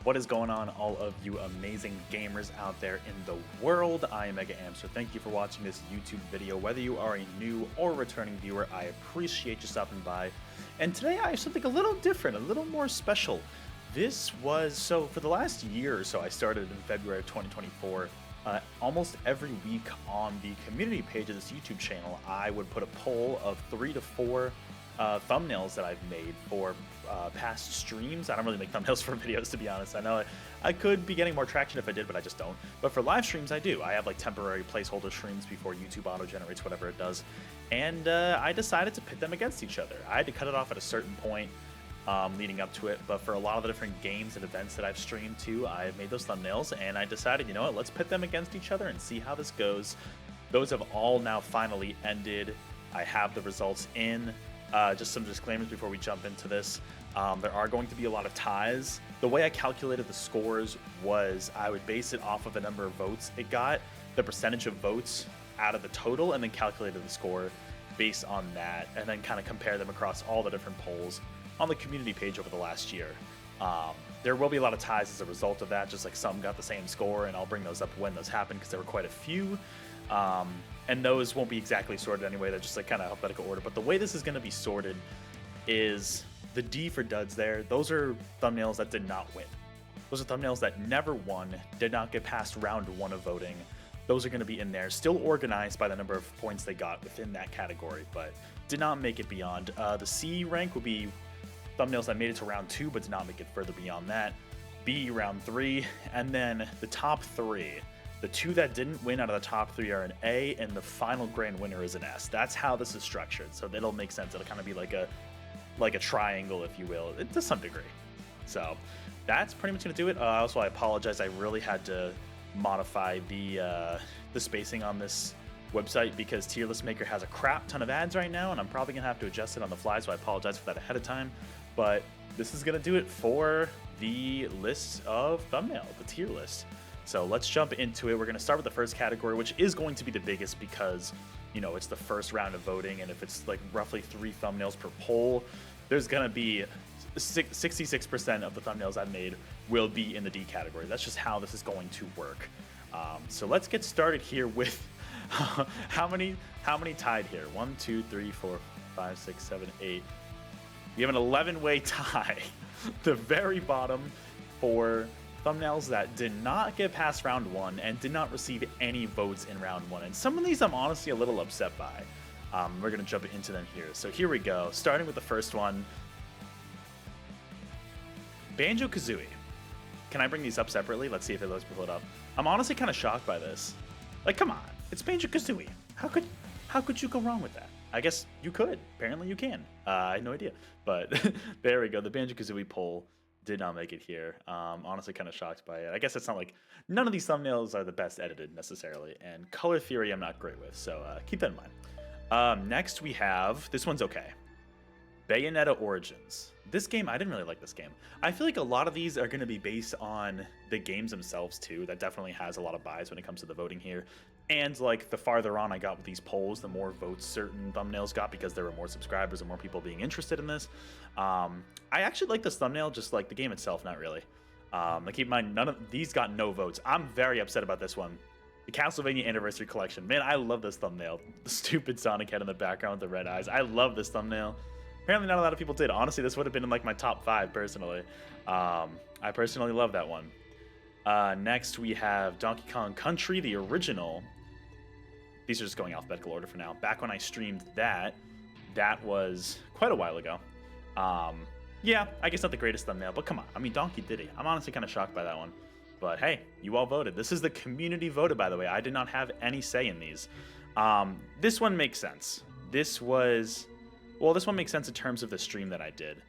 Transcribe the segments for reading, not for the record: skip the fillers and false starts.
What is going on, all of you amazing gamers out there in the world? I am Mega Am, so thank you for watching this YouTube video. Whether you are a new or returning viewer, I appreciate you stopping by. And today I have something a little different, a little more special. So for the last year or so, I started in February of 2024. Almost every week on the community page of this YouTube channel, I would put a poll of 3 to 4 thumbnails that I've made for past streams. I don't really make thumbnails for videos, to be honest. I know I could be getting more traction if I did, but I just don't. But for live streams, I do. I have like temporary placeholder streams before YouTube auto-generates whatever it does. And I decided to pit them against each other. I had to cut it off at a certain point leading up to it, but for a lot of the different games and events that I've streamed to, I've made those thumbnails, and I decided, you know what, let's pit them against each other and see how this goes. Those have all now finally ended. I have the results in. Just some disclaimers before we jump into this. There are going to be a lot of ties. The way I calculated the scores was I would base it off of the number of votes it got, the percentage of votes out of the total, and then calculated the score based on that, and then kind of compare them across all the different polls on the community page over the last year. There will be a lot of ties as a result of that, just like some got the same score, and I'll bring those up when those happen because there were quite a few. And those won't be exactly sorted anyway, they're just like kind of alphabetical order. But the way this is going to be sorted is the D for duds there. Those are thumbnails that did not win. Those are thumbnails that never won, did not get past round 1 of voting. Those are going to be in there, still organized by the number of points they got within that category, but did not make it beyond. The C rank would be thumbnails that made it to round 2 but did not make it further beyond that. B, round 3, and then the top 3. The 2 that didn't win out of the top 3 are an A, and the final grand winner is an S. That's how this is structured, so it'll make sense. It'll kind of be like a triangle, if you will, to some degree. So that's pretty much going to do it. Also, I apologize. I really had to modify the spacing on this website because Tier List Maker has a crap ton of ads right now, and I'm probably going to have to adjust it on the fly, so I apologize for that ahead of time. But this is going to do it for the list of thumbnail, the tier list. So let's jump into it. We're going to start with the first category, which is going to be the biggest because, you know, it's the first round of voting, and if it's like roughly 3 thumbnails per poll, there's going to be 66% of the thumbnails I've made will be in the D category. That's just how this is going to work. So let's get started here with how many tied here? 1, 2, 3, 4, 5, 6, 7, 8. We have an 11-way tie. The very bottom for thumbnails that did not get past round 1 and did not receive any votes in round 1. And some of these I'm honestly a little upset by. We're going to jump into them here. So here we go. Starting with the first one. Banjo-Kazooie. Can I bring these up separately? Let's see if it lets me pull it up. I'm honestly kind of shocked by this. Like, come on. It's Banjo-Kazooie. How could you go wrong with that? I guess you could. Apparently you can. I had no idea. But there we go. The Banjo-Kazooie poll did not make it here. Honestly kind of shocked by it. I guess it's not like none of these thumbnails are the best edited necessarily. And color theory I'm not great with. So keep that in mind. Next we have, this one's okay. Bayonetta Origins. This game, I didn't really like this game. I feel like a lot of these are going to be based on the games themselves too. That definitely has a lot of bias when it comes to the voting here. And like the farther on I got with these polls, the more votes certain thumbnails got because there were more subscribers and more people being interested in this. I actually like this thumbnail, just like the game itself, not really. Keep in mind, none of these got no votes. I'm very upset about this one. The Castlevania Anniversary Collection. Man, I love this thumbnail. The stupid Sonic head in the background with the red eyes. I love this thumbnail. Apparently not a lot of people did. Honestly, this would have been in like my top 5 personally. I personally love that one. Next we have Donkey Kong Country, the original. These are just going alphabetical order for now. Back when I streamed that was quite a while ago. Yeah, I guess not the greatest thumbnail, but come on. I mean, Donkey Diddy. I'm honestly kind of shocked by that one. But hey, you all voted. This is the community voted, by the way. I did not have any say in these. This one makes sense. This one makes sense in terms of the stream that I did.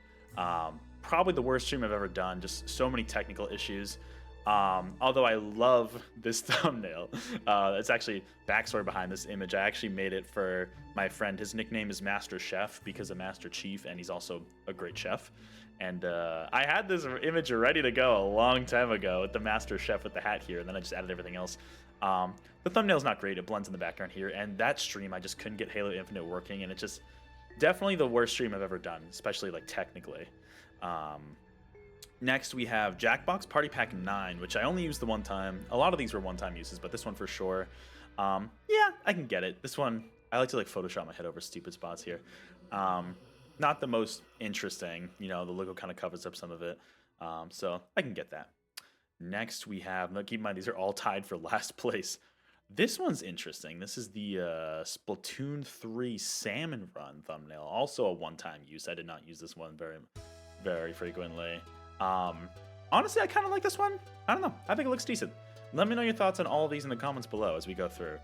Probably the worst stream I've ever done. Just so many technical issues. Although I love this thumbnail. It's actually backstory behind this image. I actually made it for my friend. His nickname is Master Chef because of Master Chief, and he's also a great chef. And I had this image ready to go a long time ago with the Master Chef with the hat here, and then I just added everything else. The thumbnail's not great. It blends in the background here, and that stream I just couldn't get Halo Infinite working, and it just definitely the worst stream I've ever done, especially like technically. Next, we have Jackbox Party Pack 9, which I only used the one time. A lot of these were one-time uses, but this one for sure. Yeah, I can get it. This one, I like to like Photoshop my head over stupid spots here. Not the most interesting, you know, the logo kind of covers up some of it. So I can get that. Next, we have, now keep in mind, these are all tied for last place. This one's interesting. This is the Splatoon 3 Salmon Run thumbnail. Also a one-time use. I did not use this one very frequently. Honestly, I kind of like this one. I don't know. I think it looks decent. Let me know your thoughts on all of these in the comments below as we go through.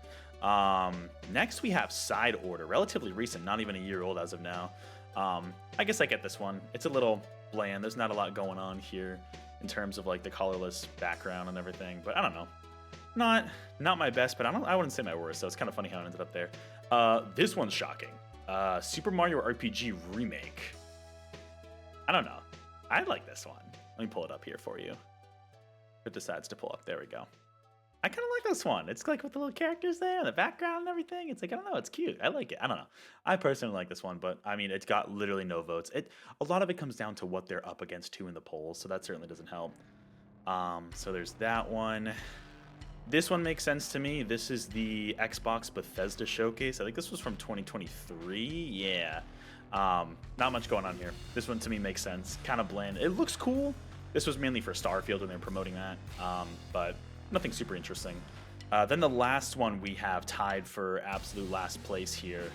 Next, we have Side Order. Relatively recent, not even a year old as of now. I guess I get this one. It's a little bland. There's not a lot going on here in terms of like the colorless background and everything, but I don't know. Not my best, but I wouldn't say my worst, so it's kind of funny how it ended up there. This one's shocking. Super Mario RPG Remake. I don't know. I like this one. Let me pull it up here for you. It decides to pull up. There we go. I kind of like this one. It's like with the little characters there and the background and everything. It's like, I don't know, it's cute. I like it. I don't know. I personally like this one, but I mean, it's got literally no votes. A lot of it comes down to what they're up against too in the polls, so that certainly doesn't help. So there's that one. This one makes sense to me. This is the Xbox Bethesda Showcase. I think this was from 2023. Yeah. Not much going on here. This one to me makes sense. Kind of bland. It looks cool. This was mainly for Starfield when they were promoting that, but nothing super interesting. Then the last one we have tied for absolute last place here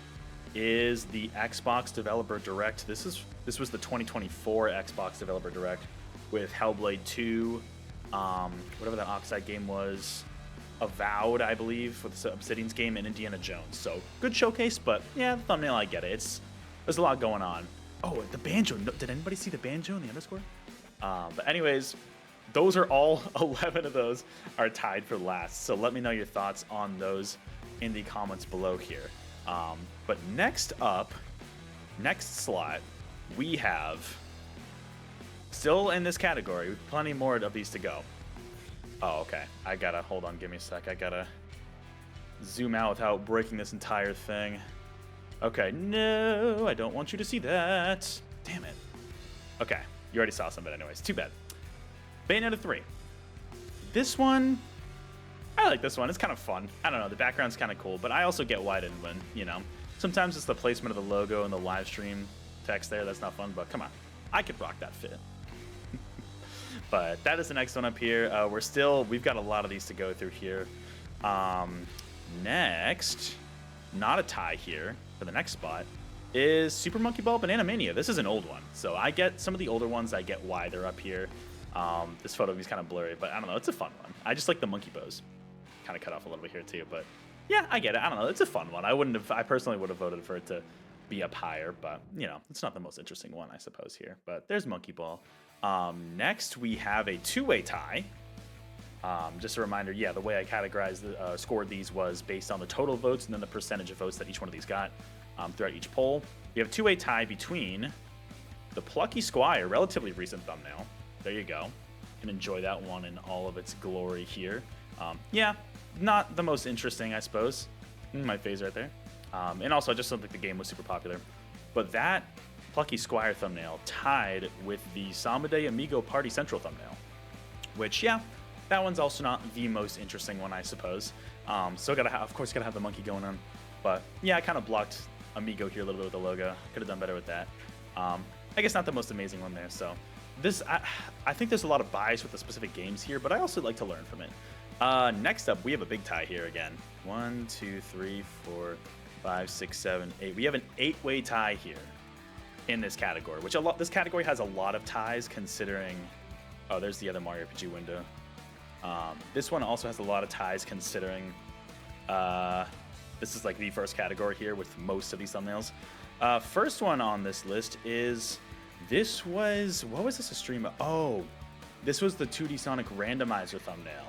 is the Xbox Developer Direct. This was the 2024 Xbox Developer Direct with Hellblade 2, whatever that Oxide game was, Avowed, I believe, with the Obsidian's game, and Indiana Jones. So good showcase, but yeah, the thumbnail, I get it. There's a lot going on. Oh, the banjo. Did anybody see the banjo in the underscore? But anyways, those are all 11 of those are tied for last. So let me know your thoughts on those in the comments below here. But next up, next slot, we have, still in this category, plenty more of these to go. Oh, okay. I gotta, hold on, give me a sec. I gotta zoom out without breaking this entire thing. Okay, no, I don't want you to see that. Damn it. Okay, you already saw some of it anyways. Too bad. Bayonetta 3. This one, I like this one. It's kind of fun. I don't know, the background's kind of cool, but I also get why I didn't win, you know. Sometimes it's the placement of the logo and the live stream text there that's not fun, but come on. I could rock that fit. But that is the next one up here. We've got a lot of these to go through here. Next, not a tie here for the next spot, is Super Monkey Ball Banana Mania. This is an old one, so I get some of the older ones. I get why they're up here. This photo is kind of blurry, but I don't know. It's a fun one. I just like the monkey bows. Kind of cut off a little bit here too, but yeah, I get it. I don't know. It's a fun one. I personally would have voted for it to be up higher, but you know, it's not the most interesting one, I suppose, here. But there's Monkey Ball. Next, we have a two-way tie. Just a reminder, yeah, the way I categorized, scored these was based on the total votes and then the percentage of votes that each one of these got throughout each poll. We have a two-way tie between the Plucky Squire, relatively recent thumbnail. There you go. You can enjoy that one in all of its glory here. Yeah, not the most interesting, I suppose. My face right there. And also, I just don't think the game was super popular. But that Plucky Squire thumbnail tied with the Samade Amigo Party Central thumbnail, which, yeah, that one's also not the most interesting one, I suppose. So of course, gotta have the monkey going on. But yeah, I kind of blocked Amigo here a little bit with the logo. Could have done better with that. I guess not the most amazing one there. So this, I think there's a lot of bias with the specific games here, but I also like to learn from it. Next up, we have a big tie here again. 1, 2, 3, 4, 5, 6, 7, 8. We have an 8-way tie here in this category, which this category has a lot of ties considering. Oh, there's the other Mario RPG window. This one also has a lot of ties considering this is like the first category here with most of these thumbnails. First one on this list is, what was this a stream of? Oh, this was the 2D Sonic randomizer thumbnail.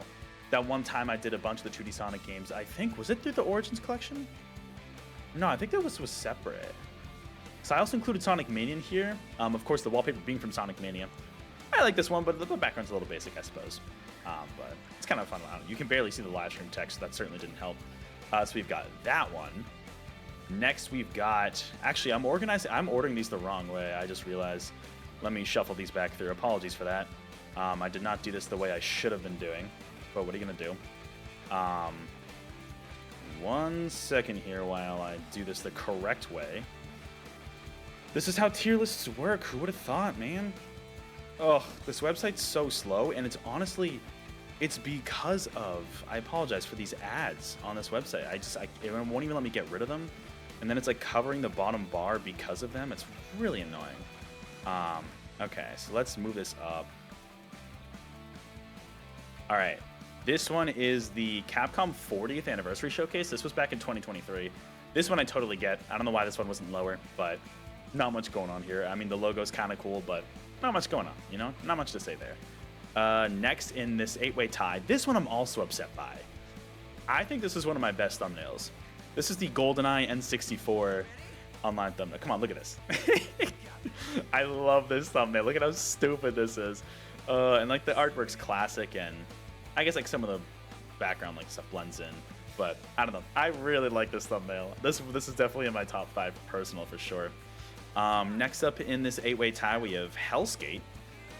That one time I did a bunch of the 2D Sonic games. I think, was it through the Origins collection? No, I think that was separate. So I also included Sonic Mania in here. Of course, the wallpaper being from Sonic Mania. I like this one, but the background's a little basic, I suppose. But it's kind of fun. You can barely see the live stream text, so that certainly didn't help. So we've got that one. Next, we've got... Actually, I'm ordering these the wrong way. I just realized. Let me shuffle these back through. Apologies for that. I did not do this the way I should have been doing, but what are you going to do? 1 second here while I do this the correct way. This is how tier lists work. Who would have thought, man? Oh, this website's so slow, and it's honestly, it's because of, I apologize for these ads on this website. It won't even let me get rid of them. And then it's like covering the bottom bar because of them. It's really annoying. Okay, so let's move this up. All right, this one is the Capcom 40th Anniversary Showcase. This was back in 2023. This one I totally get. I don't know why this one wasn't lower, but not much going on here. I mean, the logo's kind of cool, but not much going on, you know? Not much to say there. Next in this 8-way tie, this one I'm also upset by. I think this is one of my best thumbnails. This is the GoldenEye N64 online thumbnail. Come on, look at this. I love this thumbnail. Look at how stupid this is. And like the artwork's classic, and I guess like some of the background like stuff blends in. But I don't know. I really like this thumbnail. This is definitely in my top 5 personal for sure. Next up in this 8-way tie, we have Hellskate,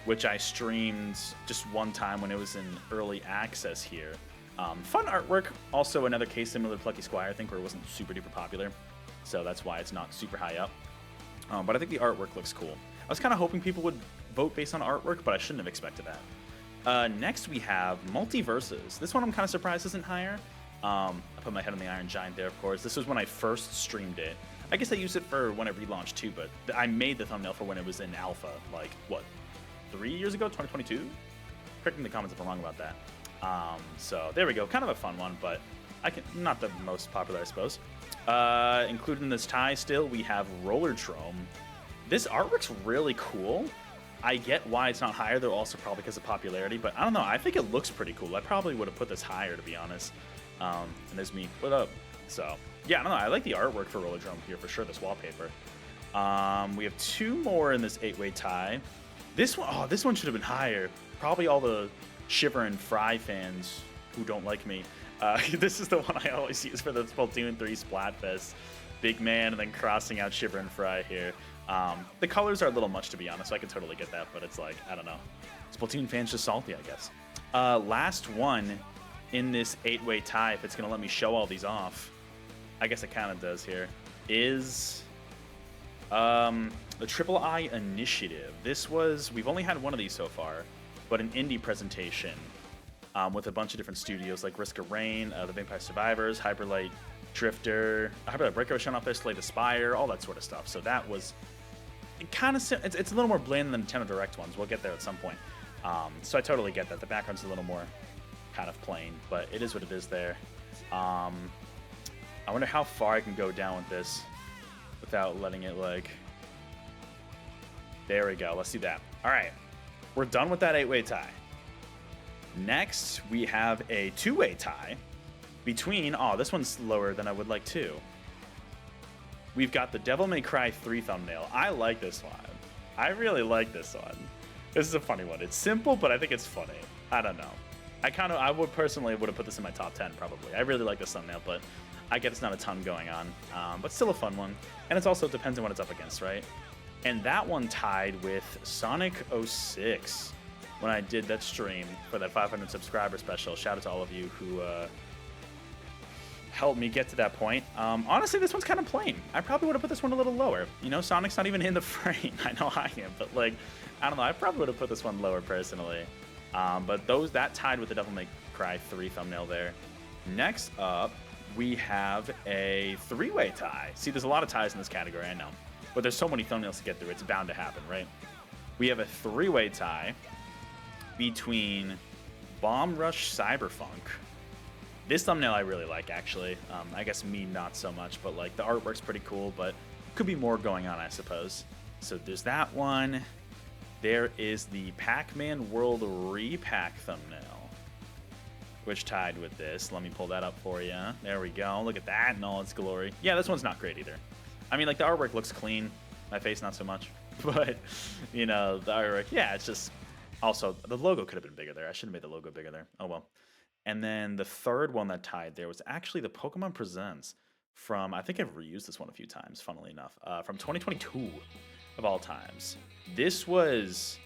which I streamed just one time when it was in early access here. Fun artwork. Also another case similar to Plucky Squire, I think, where it wasn't super duper popular. So that's why it's not super high up. But I think the artwork looks cool. I was kind of hoping people would vote based on artwork, but I shouldn't have expected that. Next we have Multiverses. This one I'm kind of surprised isn't higher. I put my head on the Iron Giant there, of course. This was when I first streamed it. I guess I used it for when it relaunched too, but I made the thumbnail for when it was in alpha, like, what, 3 years ago, 2022? Correct me in the comments if I'm wrong about that. So there we go, kind of a fun one, but not the most popular, I suppose. Included in this tie still, we have Rollertrome. This artwork's really cool. I get why it's not higher, though also probably because of popularity, but I don't know, I think it looks pretty cool. I probably would have put this higher, to be honest. And there's me, what up? So, yeah, I don't know, I like the artwork for Rollertrome here for sure, this wallpaper. We have 2 more in this 8-way tie. This one should have been higher. Probably all the Shiver and Fry fans who don't like me. This is the one I always use for the Splatoon 3 Splatfest. Big man and then crossing out Shiver and Fry here. The colors are a little much, to be honest, so I can totally get that, but it's like, I don't know. Splatoon fans just salty, I guess. Last one in this 8-way tie, if it's going to let me show all these off, I guess it kind of does here, is the Triple I Initiative. We've only had one of these so far, but an indie presentation with a bunch of different studios like Risk of Rain, the Vampire Survivors, Hyperlight Drifter, Hyperlight Breaker was shown off there, Slay the Spire, all that sort of stuff. So that was kind of, it's a little more bland than the Nintendo Direct ones. We'll get there at some point. So I totally get that. The background's a little more kind of plain, but it is what it is there. I wonder how far I can go down with this without letting it, like... There we go. Let's do that. All right. We're done with that 8-way tie. Next, we have a 2-way tie between... Oh, this one's lower than I would like too. We've got the Devil May Cry 3 thumbnail. I like this one. I really like this one. This is a funny one. It's simple, but I think it's funny. I don't know. I would personally would have put this in my top 10 probably. I really like this thumbnail, but I get it's not a ton going on. But still a fun one. And it also depends on what it's up against, right? And that one tied with Sonic 06 when I did that stream for that 500 subscriber special. Shout out to all of you who helped me get to that point. Honestly, this one's kind of plain. I probably would have put this one a little lower. You know, Sonic's not even in the frame. I know I am, but like, I don't know. I probably would have put this one lower personally. But that tied with the Devil May Cry 3 thumbnail there. Next up, we have a 3-way tie. See, there's a lot of ties in this category, I know. But there's so many thumbnails to get through, it's bound to happen, right? We have a 3-way tie between Bomb Rush Cyberpunk. This thumbnail I really like, actually. I guess me not so much, but like the artwork's pretty cool, but could be more going on, I suppose. So there's that one. There is the Pac-Man World Repack thumbnail, which tied with this. Let me pull that up for you. There we go. Look at that in all its glory. Yeah, this one's not great either. I mean, like, the artwork looks clean. My face, not so much. But, you know, the artwork, yeah, it's just... Also, the logo could have been bigger there. I should have made the logo bigger there. Oh, well. And then the third one that tied there was actually the Pokemon Presents from... I think I've reused this one a few times, funnily enough. From 2022, of all times. This was...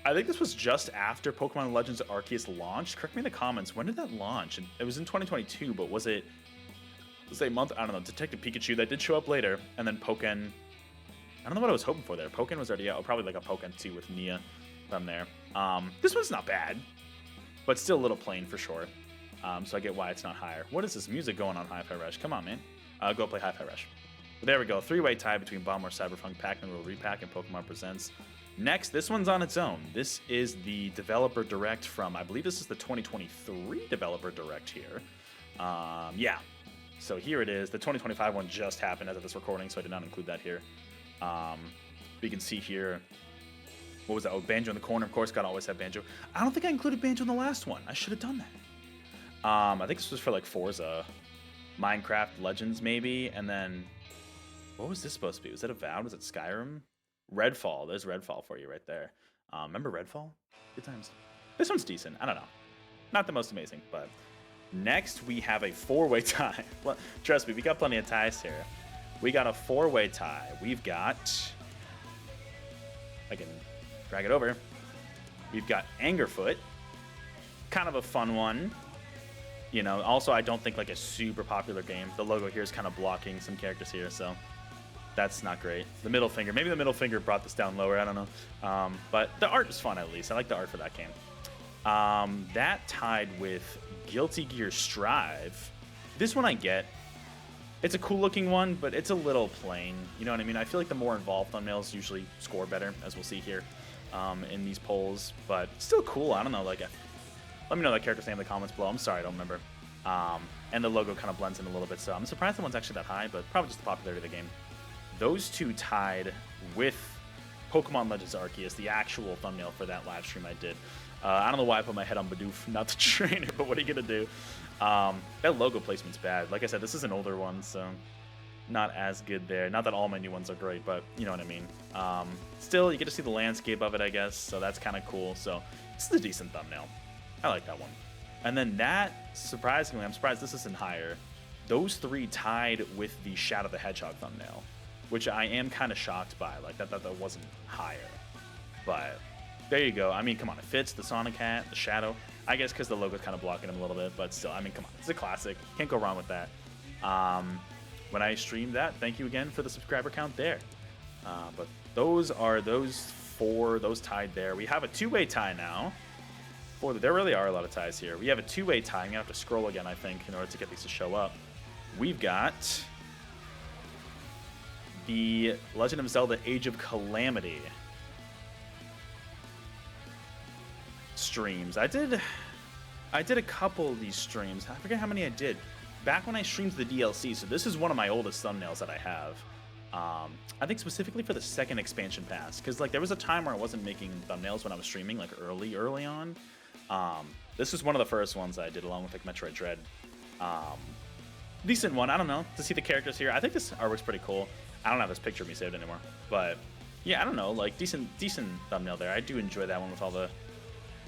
I think this was just after Pokemon Legends Arceus launched. Correct me in the comments. When did that launch? It was in 2022, but was it a month? I don't know. Detective Pikachu, that did show up later. And then Pokken. I don't know what I was hoping for there. Pokken was already out. Oh, probably like a Pokken 2 with Nia from there. This one's not bad, but still a little plain for sure. So I get why it's not higher. What is this music going on, Hi-Fi Rush? Come on, man. Go play Hi-Fi Rush. But there we go. 3-way tie between Bomb or Cyberpunk Pac-Man World Repack and Pokemon Presents. Next, this one's on its own. This is the Developer Direct from, I believe this is the 2023 Developer Direct here. Yeah. So here it is. The 2025 one just happened as of this recording, so I did not include that here. But you can see here, what was that? Oh, Banjo in the corner. Of course, gotta always have Banjo. I don't think I included Banjo in the last one. I should have done that. I think this was for like Forza, Minecraft Legends maybe, and then what was this supposed to be? Was it Avowed? Was it Skyrim? Redfall. There's Redfall for you right there. Remember Redfall? Good times. This one's decent. I don't know. Not the most amazing, but next we have a 4-way tie. Well, trust me, we got plenty of ties here. We got a 4-way tie. We've got, I can drag it over. We've got Angerfoot. Kind of a fun one. You know, also I don't think like a super popular game. The logo here is kind of blocking some characters here, so that's not great. The middle finger. Maybe the middle finger brought this down lower. I don't know. But the art was fun at least. I like the art for that game. That tied with Guilty Gear Strive. This one I get. It's a cool looking one, but it's a little plain. You know what I mean? I feel like the more involved thumbnails usually score better, as we'll see here in these polls. But still cool. I don't know. Like, let me know that character's name in the comments below. I'm sorry, I don't remember. And the logo kind of blends in a little bit, so I'm surprised the one's actually that high, but probably just the popularity of the game. Those two tied with Pokemon Legends Arceus, the actual thumbnail for that live stream I did. I don't know why I put my head on Bidoof, not the trainer, but what are you going to do? That logo placement's bad. Like I said, this is an older one, so not as good there. Not that all my new ones are great, but you know what I mean. Still, you get to see the landscape of it, I guess, so that's kind of cool. So this is a decent thumbnail. I like that one. And then that, surprisingly, I'm surprised this isn't higher. Those three tied with the Shadow the Hedgehog thumbnail, which I am kind of shocked by. Like, that wasn't higher. But there you go. I mean, come on. It fits the Sonic hat, the Shadow. I guess because the logo's kind of blocking him a little bit. But still, I mean, come on. It's a classic. Can't go wrong with that. When I streamed that, thank you again for the subscriber count there. But those are those four. Those tied there. We have a 2-way tie now. There really are a lot of ties here. We have a 2-way tie. I'm going to have to scroll again, I think, in order to get these to show up. We've got the Legend of Zelda Age of Calamity streams. I did a couple of these streams. I forget how many I did. Back when I streamed the DLC, so this is one of my oldest thumbnails that I have. I think specifically for the second expansion pass, because like there was a time where I wasn't making thumbnails when I was streaming, like early on. This was one of the first ones I did along with like Metroid Dread. Decent one. I don't know, to see the characters here. I think this artwork's pretty cool. I don't have this picture of me saved anymore, but yeah, I don't know, like decent thumbnail there. I do enjoy that one with all the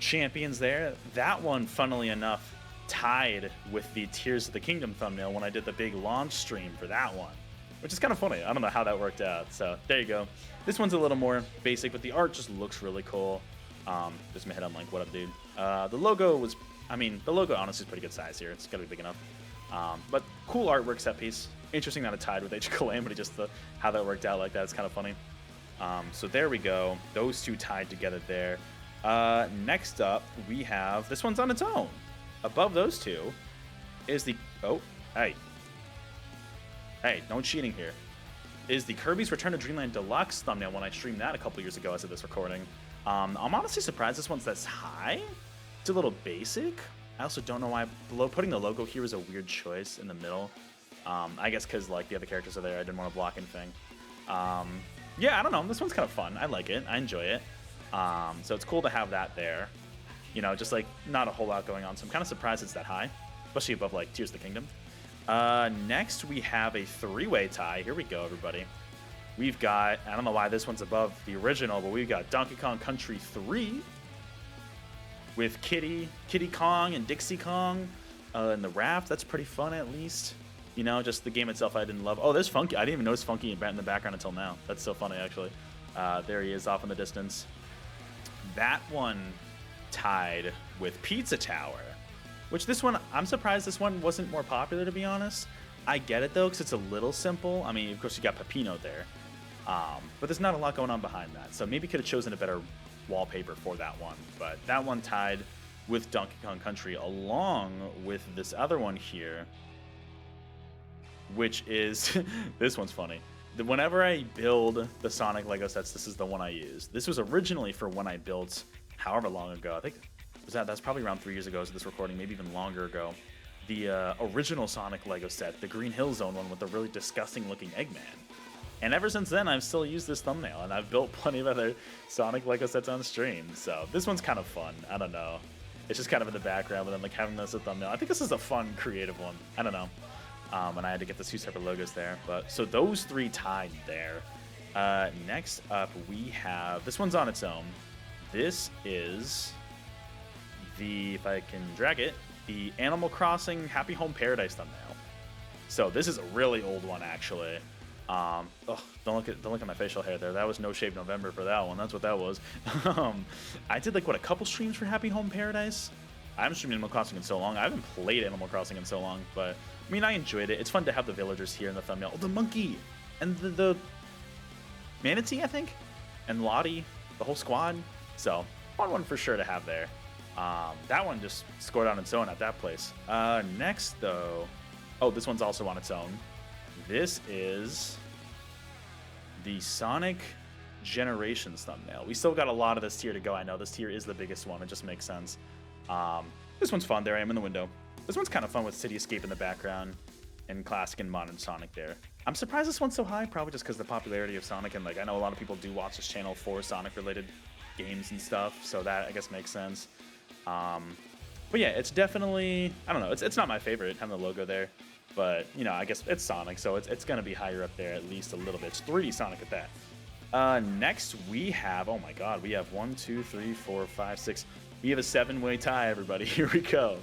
champions there. That one, funnily enough, tied with the Tears of the Kingdom thumbnail when I did the big launch stream for that one, which is kind of funny. I don't know how that worked out. So there you go. This one's a little more basic, but the art just looks really cool. Just my head on like, what up, dude? The logo was, I mean, the logo honestly is pretty good size here. It's gotta be big enough. But cool artwork set piece. Interesting that it tied with Age of Calamity, just how that worked out like that. It's kind of funny. So there we go. Those two tied together there. Next up, we have, this one's on its own. Above those two is the, oh, hey, no cheating here. Is the Kirby's Return to Dreamland Deluxe thumbnail when I streamed that a couple years ago as of this recording. I'm honestly surprised this one's this high. It's a little basic. I also don't know why putting the logo here is a weird choice in the middle. I guess because like the other characters are there, I didn't want to block anything. Yeah, I don't know. This one's kind of fun. I like it. I enjoy it. So it's cool to have that there. You know, just like not a whole lot going on. So I'm kind of surprised it's that high, especially above like Tears of the Kingdom. Next we have a 3-way tie. Here we go, everybody. We've got, I don't know why this one's above the original, but we've got Donkey Kong Country 3 with Kitty Kong and Dixie Kong and the raft. That's pretty fun, at least. You know, just the game itself I didn't love. Oh, there's Funky. I didn't even notice Funky in the background until now. That's so funny, actually. There he is off in the distance. That one tied with Pizza Tower, which this one, I'm surprised this one wasn't more popular, to be honest. I get it though, because it's a little simple. I mean, of course you got Peppino there, but there's not a lot going on behind that. So maybe could have chosen a better wallpaper for that one. But that one tied with Donkey Kong Country, along with this other one here, which is, this one's funny. Whenever I build the Sonic Lego sets, this is the one I use. This was originally for when I built, however long ago, I think that's probably around 3 years ago as this recording, maybe even longer ago. The original Sonic Lego set, the Green Hill Zone one with the really disgusting looking Eggman. And ever since then, I've still used this thumbnail, and I've built plenty of other Sonic Lego sets on stream. So this one's kind of fun. I don't know. It's just kind of in the background, but then like having this as a thumbnail. I think this is a fun, creative one. I don't know. And I had to get the 2 separate logos there. But so those 3 tied there. Next up, we have, this one's on its own. This is the, if I can drag it, the Animal Crossing Happy Home Paradise thumbnail. So this is a really old one, actually. Don't look at my facial hair there. That was No Shave November for that one. That's what that was. I did like, what, a couple streams for Happy Home Paradise? I haven't streamed Animal Crossing in so long. I haven't played Animal Crossing in so long, but I mean, I enjoyed it. It's fun to have the villagers here in the thumbnail. Oh, the monkey and the manatee, I think, and Lottie, the whole squad. So fun one for sure to have there. That one just scored on its own at that place. Next though, oh, this one's also on its own. This is the Sonic Generations thumbnail. We still got a lot of this tier to go. I know this tier is the biggest one. It just makes sense. This one's fun. There I am in the window. This one's kind of fun with City Escape in the background and classic and modern Sonic there. I'm surprised this one's so high, probably just because of the popularity of Sonic, and like I know a lot of people do watch this channel for Sonic-related games and stuff, so that I guess makes sense. But yeah, it's definitely, I don't know, it's not my favorite having the logo there, but you know, I guess it's Sonic, so it's gonna be higher up there at least a little bit. It's 3D Sonic at that. Next we have, oh my god, we have 1, 2, 3, 4, 5, 6. We have a 7-way tie, everybody. Here we go.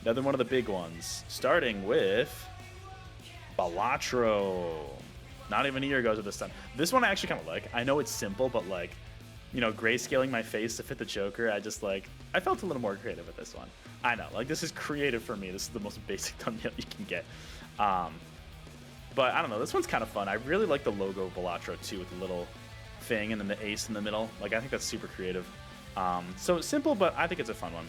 Another one of the big ones, starting with Balatro. Not even a year ago to this time. This one I actually kind of like. I know it's simple, but like, you know, grayscaling my face to fit the Joker, I felt a little more creative with this one. I know, like, this is creative for me. This is the most basic thumbnail you can get. But I don't know, this one's kind of fun. I really like the logo of Balatro too, with the little thing and then the ace in the middle. Like, I think that's super creative. So simple, but I think it's a fun one.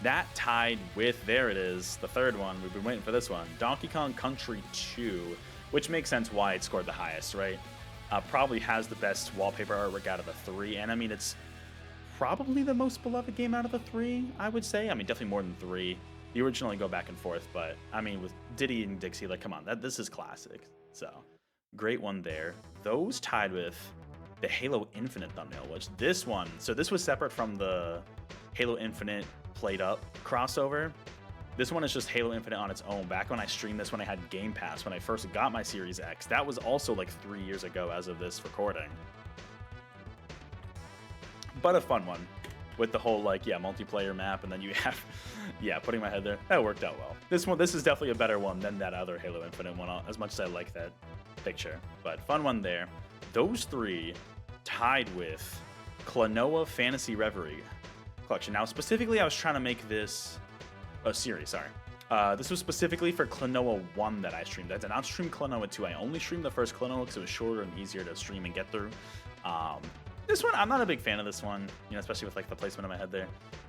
That tied with, there it is, the third one. We've been waiting for this one. Donkey Kong Country 2, which makes sense why it scored the highest, right? Probably has the best wallpaper artwork out of the 3, and I mean, it's probably the most beloved game out of the 3, I would say. I mean, definitely more than 3. The originally go back and forth, but I mean, with Diddy and Dixie, like, come on, this is classic. So, great one there. Those tied with the Halo Infinite thumbnail, which this one, so this was separate from the Halo Infinite Played Up crossover. This one is just Halo Infinite on its own. Back when I streamed this, when I had Game Pass, when I first got my Series X, that was also like 3 years ago as of this recording. But a fun one with the whole, like, yeah, multiplayer map, and then you have, yeah, putting my head there. That worked out well. This is definitely a better one than that other Halo Infinite one, as much as I like that picture. But fun one there. Those 3 tied with Klonoa Fantasy Reverie Collection. Now, specifically, I was trying to make this a series, sorry. This was specifically for Klonoa 1 that I streamed. I did not stream Klonoa 2. I only streamed the first Klonoa because it was shorter and easier to stream and get through. This one, I'm not a big fan of this one, you know, especially with like the placement of my head there.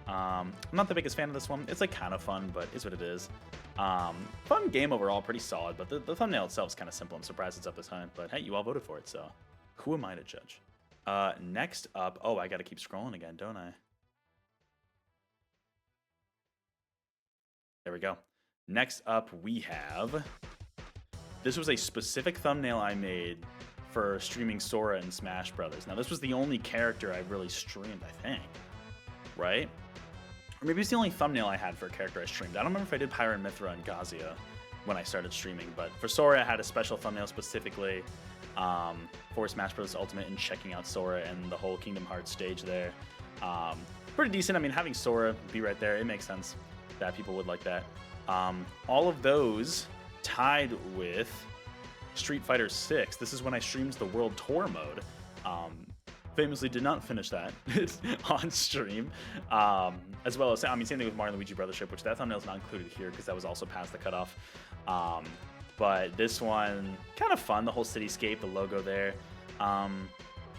I'm not the biggest fan of this one. It's like kind of fun, but it's what it is. Fun game overall, pretty solid, but the thumbnail itself is kind of simple. I'm surprised it's up this high, but hey, you all voted for it, so who am I to judge? Next up, oh, I gotta keep scrolling again, don't I? There we go. Next up, we have, this was a specific thumbnail I made for streaming Sora in Smash Brothers. Now, this was the only character I really streamed, I think, right? Or maybe it's the only thumbnail I had for a character I streamed. I don't remember if I did Pyra and Mithra and Gazia when I started streaming, but for Sora, I had a special thumbnail specifically for Smash Bros. Ultimate and checking out Sora and the whole Kingdom Hearts stage there. Pretty decent. I mean, having Sora be right there, it makes sense that people would like that. All of those tied with Street Fighter 6. This is when I streamed the World Tour mode. famously did not finish that on stream. As well as, I mean, same thing with Mario and Luigi Brothership, which that thumbnail's not included here because that was also past the cutoff. But this one, kind of fun, the whole cityscape, the logo there.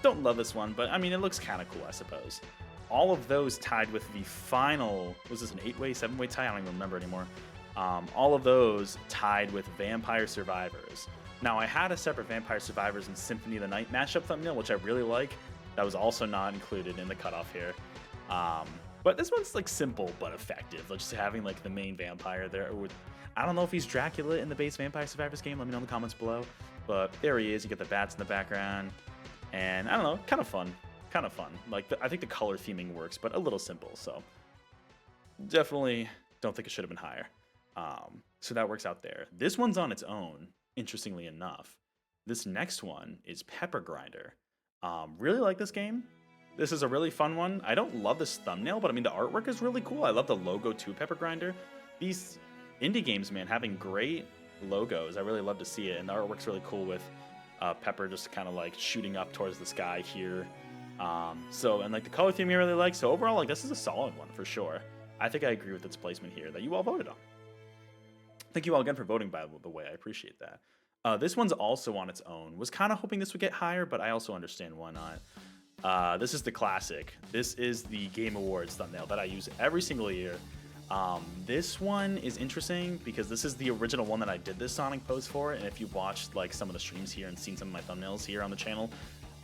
Don't love this one, but I mean, it looks kind of cool, I suppose. All of those tied with the final, was this an 8-way, 7-way tie? I don't even remember anymore. All of those tied with Vampire Survivors. Now, I had a separate Vampire Survivors and Symphony of the Night mashup thumbnail, which I really like. That was also not included in the cutoff here. But this one's like simple but effective. Like just having like the main vampire there. I don't know if he's Dracula in the base Vampire Survivors game. Let me know in the comments below. But there he is. You get the bats in the background. And I don't know, kind of fun. Kind of fun. Like I think the color theming works, but a little simple. So definitely don't think it should have been higher. So that works out there. This one's on its own, interestingly enough. This next one is Pepper Grinder. Really like this game. This is a really fun one. I don't love this thumbnail, but I mean, the artwork is really cool. I love the logo too, Pepper Grinder. These indie games, man, having great logos. I really love to see it. And the artwork's really cool with Pepper just kind of like shooting up towards the sky here. And like the color theme I really like. So overall, like this is a solid one for sure. I think I agree with its placement here that you all voted on. Thank you all again for voting, by the way. I appreciate that. This one's also on its own. Was kind of hoping this would get higher, but I also understand why not. This is the classic. This is the Game Awards thumbnail that I use every single year. This one is interesting because this is the original one that I did this Sonic pose for. And if you've watched like some of the streams here and seen some of my thumbnails here on the channel,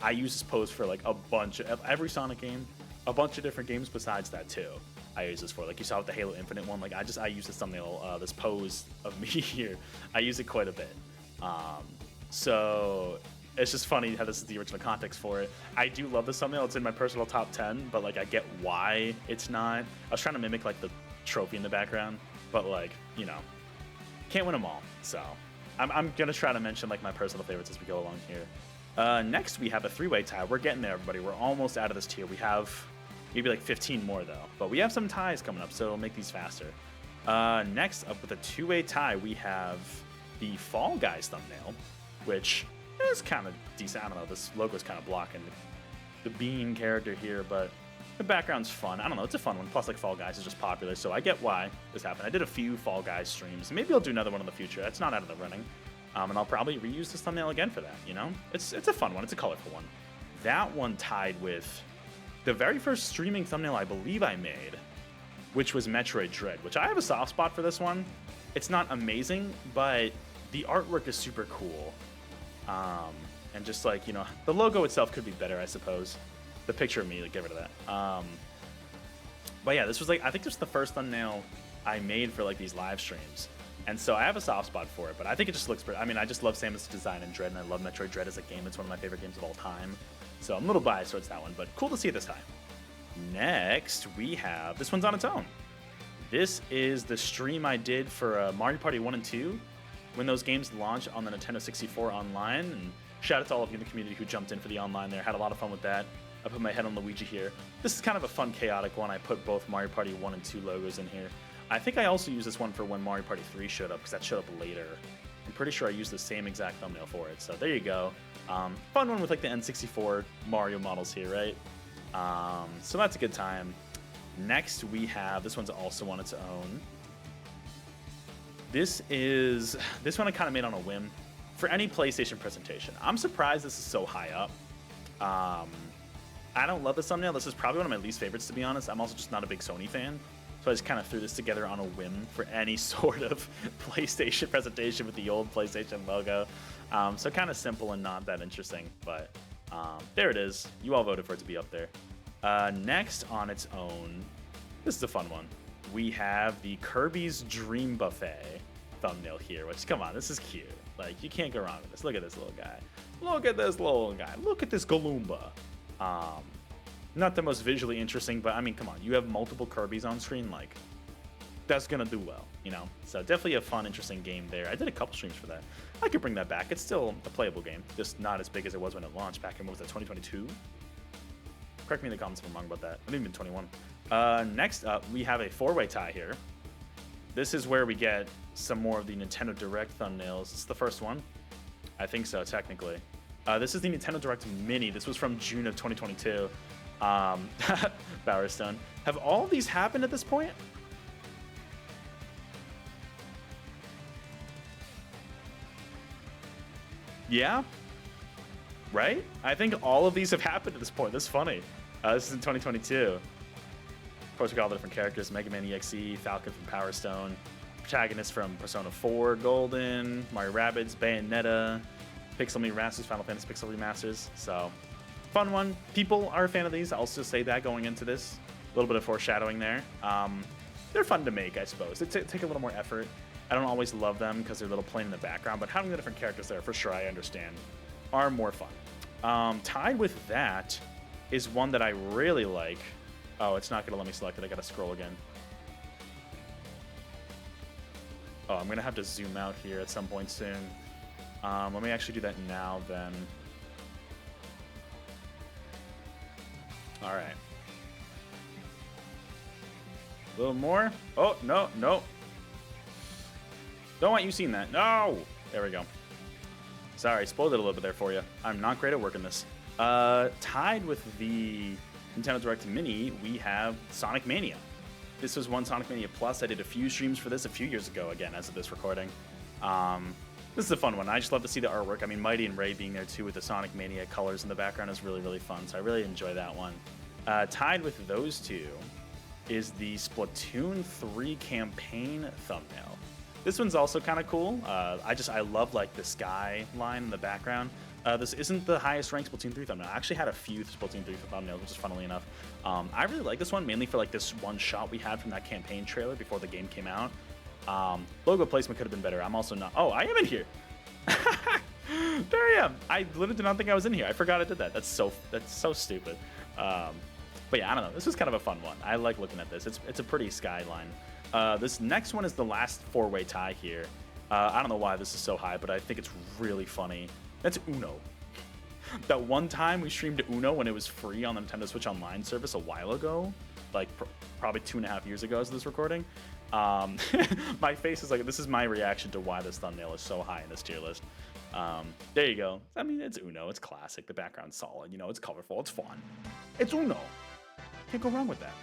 I use this pose for like a bunch of every Sonic game, a bunch of different games besides that too. I use this for, like you saw with the Halo Infinite one. Like I use this thumbnail, this pose of me here. I use it quite a bit. So it's just funny how this is the original context for it. I do love this thumbnail. It's in my personal top 10, but like I get why it's not. I was trying to mimic like the trophy in the background, but like, you know, can't win them all. So I'm gonna try to mention like my personal favorites as we go along here. Next we have a 3-way tie. We're getting there, everybody. We're almost out of this tier. We have maybe like 15 more though, but we have some ties coming up, so it'll make these faster. Next up with a 2-way tie, we have the Fall Guys thumbnail, which is kind of decent. I don't know, this logo's kind of blocking the Bean character here, but the background's fun. I don't know, it's a fun one. Plus, like, Fall Guys is just popular, so I get why this happened. I did a few Fall Guys streams. Maybe I'll do another one in the future. That's not out of the running. And I'll probably reuse this thumbnail again for that, you know? It's a fun one. It's a colorful one. That one tied with the very first streaming thumbnail I believe I made, which was Metroid Dread, which I have a soft spot for this one. It's not amazing, but the artwork is super cool. And just like, you know, the logo itself could be better, I suppose. The picture of me, like, get rid of that. But yeah, this was like, I think this was the first thumbnail I made for like these live streams. And so I have a soft spot for it, but I think it just looks pretty. I mean, I just love Samus's design in Dread, and I love Metroid Dread as a game. It's one of my favorite games of all time. So I'm a little biased towards that one, but cool to see it this time. Next, we have, this one's on its own. This is the stream I did for Mario Party 1 and 2 when those games launched on the Nintendo 64 online. And shout out to all of you in the community who jumped in for the online there. Had a lot of fun with that. I put my head on Luigi here. This is kind of a fun, chaotic one. I put both Mario Party 1 and 2 logos in here. I think I also used this one for when Mario Party 3 showed up, because that showed up later. I'm pretty sure I used the same exact thumbnail for it. So there you go. Fun one with like the N64 Mario models here, right? So that's a good time. Next we have, this one's also on its own. This one I kind of made on a whim for any PlayStation presentation. I'm surprised this is so high up. I don't love this thumbnail. This is probably one of my least favorites, to be honest. I'm also just not a big Sony fan. So I just kind of threw this together on a whim for any sort of PlayStation presentation with the old PlayStation logo. So kind of simple and not that interesting, but there it is. You all voted for it to be up there. Next on its own, this is a fun one. We have the Kirby's Dream Buffet thumbnail here, which, come on, this is cute. Like, you can't go wrong with this. Look at this little guy. Look at this little guy. Look at this Galumba. Not the most visually interesting, but I mean, come on, you have multiple Kirby's on screen, like, that's gonna do well, you know? So definitely a fun, interesting game there. I did a couple streams for that. I could bring that back. It's still a playable game, just not as big as it was when it launched back in, what was that, 2022? Correct me in the comments if I'm wrong about that. I think it's been 21. Next up, we have a 4-way tie here. This is where we get some more of the Nintendo Direct thumbnails. It's the first one. I think so, technically. This is the Nintendo Direct Mini. This was from June of 2022. Bowerstone. Have all of these happened at this point? Yeah? Right? I think all of these have happened at this point. This is funny. This is in 2022. Of course, we got all the different characters. Mega Man EXE, Falcon from Power Stone, protagonist from Persona 4 Golden, Mario Rabbids, Bayonetta, Pixel Remasters, Final Fantasy Pixel Remasters. So, fun one. People are a fan of these. I'll just say that going into this. A little bit of foreshadowing there. They're fun to make, I suppose. They take a little more effort. I don't always love them because they're a little plain in the background, but having the different characters there, for sure, I understand, are more fun. Tied with that is one that I really like. Oh, it's not going to let me select it. I got to scroll again. Oh, I'm going to have to zoom out here at some point soon. Let me actually do that now, then. All right. A little more. Oh, no, no. Don't want you seeing that. No! There we go. Sorry, spoiled it a little bit there for you. I'm not great at working this. Tied with the Nintendo Direct Mini, we have Sonic Mania. This was one Sonic Mania Plus. I did a few streams for this a few years ago, again, as of this recording. This is a fun one. I just love to see the artwork. I mean, Mighty and Ray being there, too, with the Sonic Mania colors in the background is really, really fun, so I really enjoy that one. Tied with those two is the Splatoon 3 campaign thumbnail. This one's also kind of cool. I love like the sky line in the background. This isn't the highest ranked Splatoon 3 thumbnail. I actually had a few Splatoon 3 thumbnails, which is funnily enough. I really like this one, mainly for like this one shot we had from that campaign trailer before the game came out. Logo placement could have been better. I'm also not. Oh, I am in here. There I am. I literally did not think I was in here. I forgot I did that. That's so stupid. But yeah, I don't know. This was kind of a fun one. I like looking at this. It's a pretty skyline. This next one is the last four-way tie here. I don't know why this is so high, but I think it's really funny. That's Uno. That one time we streamed Uno when it was free on the Nintendo Switch Online service a while ago, like probably 2.5 years ago as of this recording. My face is like, this is my reaction to why this thumbnail is so high in this tier list. There you go. I mean, it's Uno. It's classic. The background's solid. You know, it's colorful. It's fun. It's Uno. Can't go wrong with that.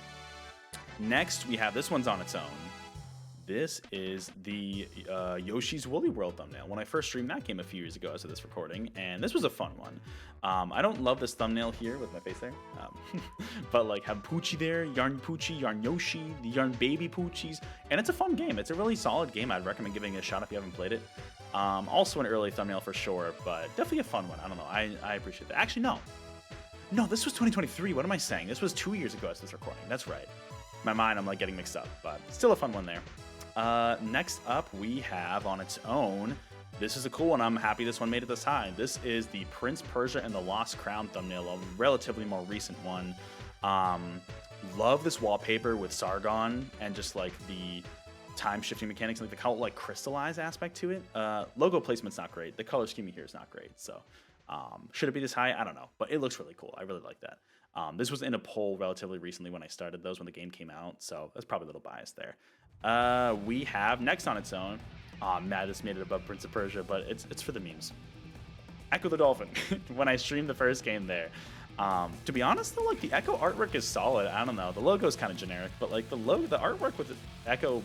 Next, we have this one's on its own. This is the Yoshi's Woolly World thumbnail. When I first streamed that game a few years ago as of this recording, and this was a fun one. I don't love this thumbnail here with my face there, but like have Poochie there, Yarn Poochie, Yarn Yoshi, the Yarn Baby Poochies, and it's a fun game. It's a really solid game. I'd recommend giving it a shot if you haven't played it. Also an early thumbnail for sure, but definitely a fun one. I don't know. I appreciate that. Actually, no. No, this was 2023. What am I saying? This was 2 years ago as this recording. That's right. In my mind, I'm like getting mixed up, but still a fun one there. Next up, we have on its own, this is a cool one. I'm happy this one made it this high. This is the Prince Persia and the Lost Crown thumbnail, a relatively more recent one. Love this wallpaper with Sargon and just like the time shifting mechanics, like the color, like crystallized aspect to it. Logo placement's not great. The color scheme here is not great. So should it be this high? I don't know, but it looks really cool. I really like that. This was in a poll relatively recently when I started those, when the game came out, so that's probably a little biased there. We have next on its own. This made it above Prince of Persia, but it's for the memes. Echo the Dolphin. When I streamed the first game there. To be honest though, like the Echo artwork is solid. I don't know, the logo is kind of generic, but like the artwork with the Echo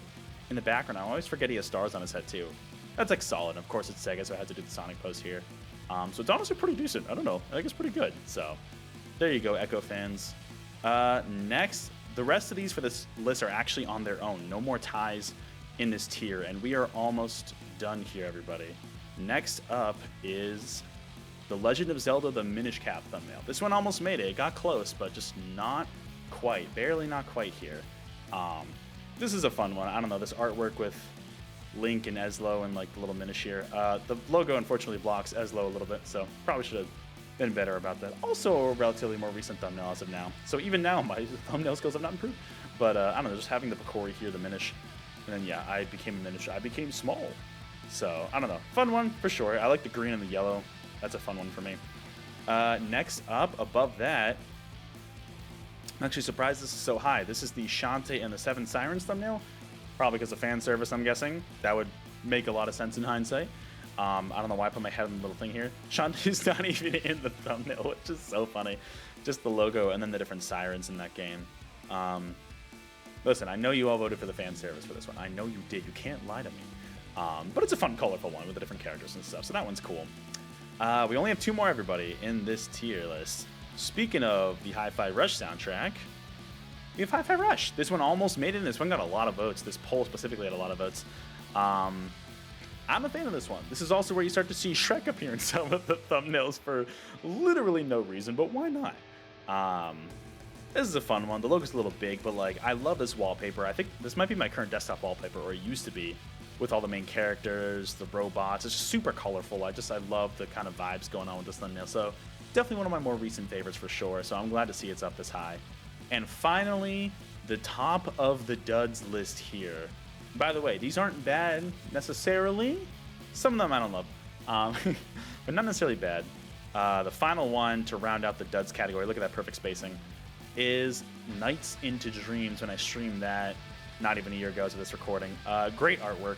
in the background, I always forget he has stars on his head too. That's like solid. Of course it's Sega, so I had to do the Sonic pose here. So it's honestly pretty decent. I don't know. I think it's pretty good. So there you go, Echo fans. Next, the rest of these for this list are actually on their own. No more ties in this tier, and we are almost done here, everybody. Next up is The Legend of Zelda: The Minish Cap thumbnail. This one almost made it. It got close, but just not quite. Barely not quite here. This is a fun one. I don't know, this artwork with Link and Eslo and like the little Minish here. The logo unfortunately blocks Eslo a little bit, so probably should have been better about that. Also a relatively more recent thumbnail as of now. So even now, my thumbnail skills have not improved. But I don't know, just having the Picori here, the Minish, and then yeah, I became a Minish. I became small. So I don't know, fun one for sure. I like the green and the yellow. That's a fun one for me. Next up, above that, I'm actually surprised this is so high. This is the Shantae and the Seven Sirens thumbnail. Probably because of fan service, I'm guessing. That would make a lot of sense in hindsight. I don't know why I put my head on the little thing here. Shantae's not even in the thumbnail, which is so funny. Just the logo and then the different sirens in that game. Listen, I know you all voted for the fan service for this one. I know you did. You can't lie to me. But it's a fun, colorful one with the different characters and stuff, so that one's cool. We only have 2 more, everybody, in this tier list. Speaking of the Hi-Fi Rush soundtrack, we have Hi-Fi Rush. This one almost made it, and this one got a lot of votes. This poll specifically had a lot of votes. I'm a fan of this one. This is also where you start to see Shrek appear in some of the thumbnails for literally no reason, but why not? This is a fun one. The logo's a little big, but like I love this wallpaper. I think this might be my current desktop wallpaper, or it used to be, with all the main characters, the robots. It's just super colorful. I love the kind of vibes going on with this thumbnail. So definitely one of my more recent favorites for sure. So I'm glad to see it's up this high. And finally, the top of the duds list here. By the way, these aren't bad necessarily. Some of them I don't love, but not necessarily bad. The final one to round out the duds category, look at that perfect spacing, is Nights into Dreams. When I streamed that not even a year ago to this recording. Great artwork.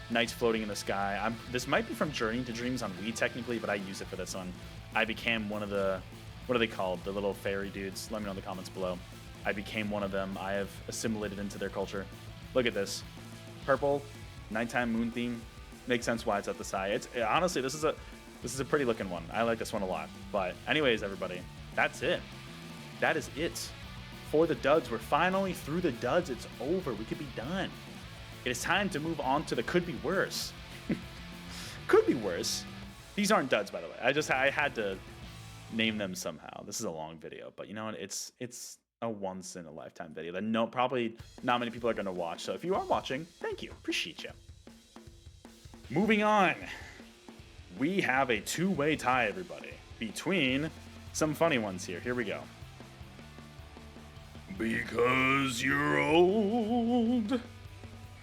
Knights floating in the sky. This might be from Journey to Dreams on Wii technically, but I use it for this one. I became one of the, what are they called? The little fairy dudes. Let me know in the comments below. I became one of them. I have assimilated into their culture. Look at this. Purple, nighttime moon theme. Makes sense why it's at this high. Honestly, this is a pretty looking one. I like this one a lot. But anyways, everybody, that's it. That is it for the duds. We're finally through the duds. It's over. We could be done. It is time to move on to the could be worse. Could be worse. These aren't duds, by the way. I had to name them somehow. This is a long video, but you know what? It's a once in a lifetime video that probably not many people are going to watch. So if you are watching, thank you. Appreciate you. Moving on. We have a 2-way tie, everybody, between some funny ones here. Here we go. Because you're old.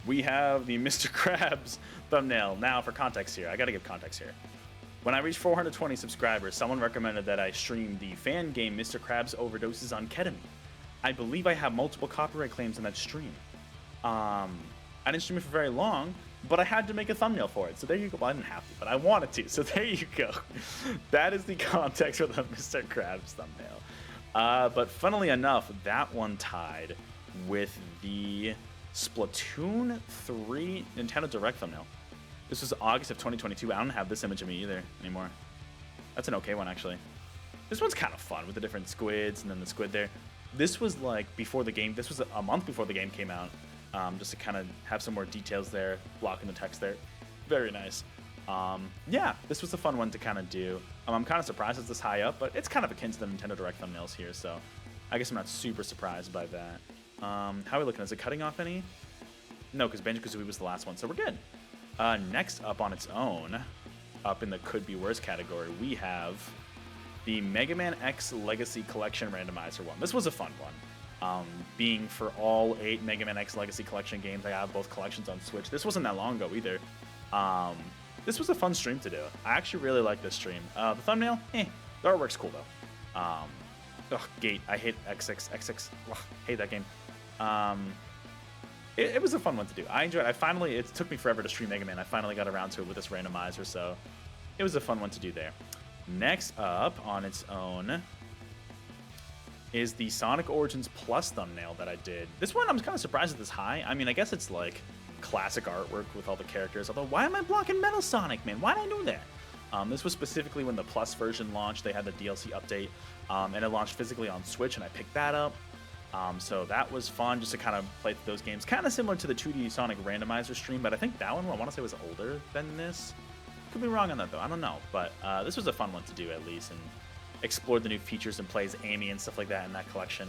We have the Mr. Krabs thumbnail. Now, for context here, I gotta give context here. When I reached 420 subscribers, someone recommended that I stream the fan game Mr. Krabs Overdoses on Ketamine. I believe I have multiple copyright claims in that stream. I didn't stream it for very long, but I had to make a thumbnail for it. So there you go. Well, I didn't have to, but I wanted to. So there you go. That is the context for the Mr. Krabs thumbnail. But funnily enough, that one tied with the Splatoon 3 Nintendo Direct thumbnail. This was August of 2022. I don't have this image of me either anymore. That's an okay one, actually. This one's kind of fun with the different squids and then the squid there. This was like before the game. This was a month before the game came out. Just to kind of have some more details there, blocking the text there. Very nice. Yeah, this was a fun one to kind of do. I'm kind of surprised it's this high up, but it's kind of akin to the Nintendo Direct thumbnails here, so I guess I'm not super surprised by that. How are we looking? Is it cutting off any? No, because Banjo-Kazooie was the last one, so we're good. Next up on its own, up in the could be worse category, we have the Mega Man X Legacy Collection Randomizer one. This was a fun one. Being for all 8 Mega Man X Legacy Collection games, I have both collections on Switch. This wasn't that long ago either. This was a fun stream to do. I actually really like this stream. The thumbnail, the artwork's cool though. Gate, I hate X6. Hate that game. It was a fun one to do. I enjoyed it. It took me forever to stream Mega Man. I finally got around to it with this randomizer, so it was a fun one to do there. Next up on its own is the Sonic Origins Plus thumbnail that I did. This one I'm kind of surprised at this high. I mean, I guess it's like classic artwork with all the characters, although why am I blocking Metal Sonic, man? Why did I do that? This was specifically when the Plus version launched. They had the DLC update, and it launched physically on Switch, and I picked that up. So that was fun just to kind of play through those games. Kind of similar to the 2D Sonic randomizer stream, but I think that one, I want to say, was older than this. Could be wrong on that, though. I don't know. But this was a fun one to do, at least, and explored the new features and plays Amy and stuff like that in that collection.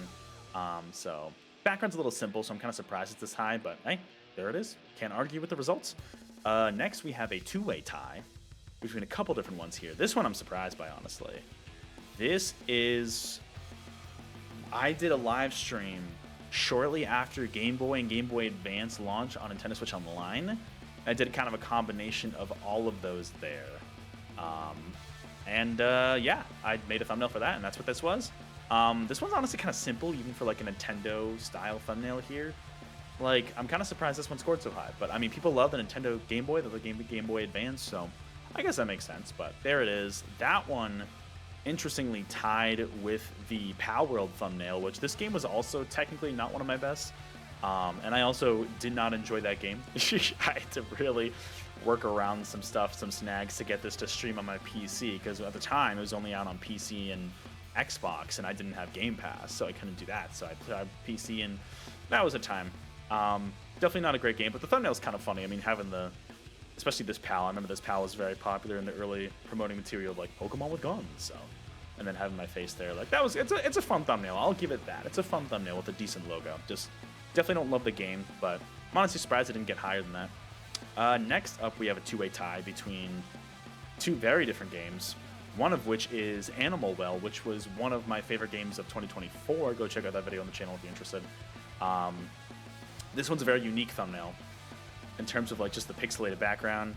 So background's a little simple, so I'm kind of surprised it's this high, but hey, there it is. Can't argue with the results. Next, we have a 2-way tie between a couple different ones here. This one I'm surprised by, honestly. This is... I did a live stream shortly after Game Boy and Game Boy Advance launch on Nintendo Switch Online. I did kind of a combination of all of those there. Yeah, I made a thumbnail for that, and that's what this was. This one's honestly kind of simple, even for like a Nintendo-style thumbnail here. Like, I'm kind of surprised this one scored so high, but I mean, people love the Nintendo Game Boy, the Game Boy Advance, so I guess that makes sense, but there it is. That one, interestingly, tied with the Pal World thumbnail, which this game was also technically not one of my best. And I also did not enjoy that game. I had to really work around some stuff, some snags to get this to stream on my PC, because at the time it was only out on PC and Xbox, and I didn't have Game Pass, so I couldn't do that. So I put out PC, and that was a time. Definitely not a great game, but the thumbnail is kind of funny. I mean, having especially this PAL. I remember this PAL was very popular in the early promoting material, like Pokemon with guns. So, and then having my face there, like it's a fun thumbnail. I'll give it that. It's a fun thumbnail with a decent logo. Just definitely don't love the game, but I'm honestly surprised it didn't get higher than that. Next up, we have a two-way tie between two very different games. One of which is Animal Well, which was one of my favorite games of 2024. Go check out that video on the channel if you're interested. This one's a very unique thumbnail in terms of like just the pixelated background.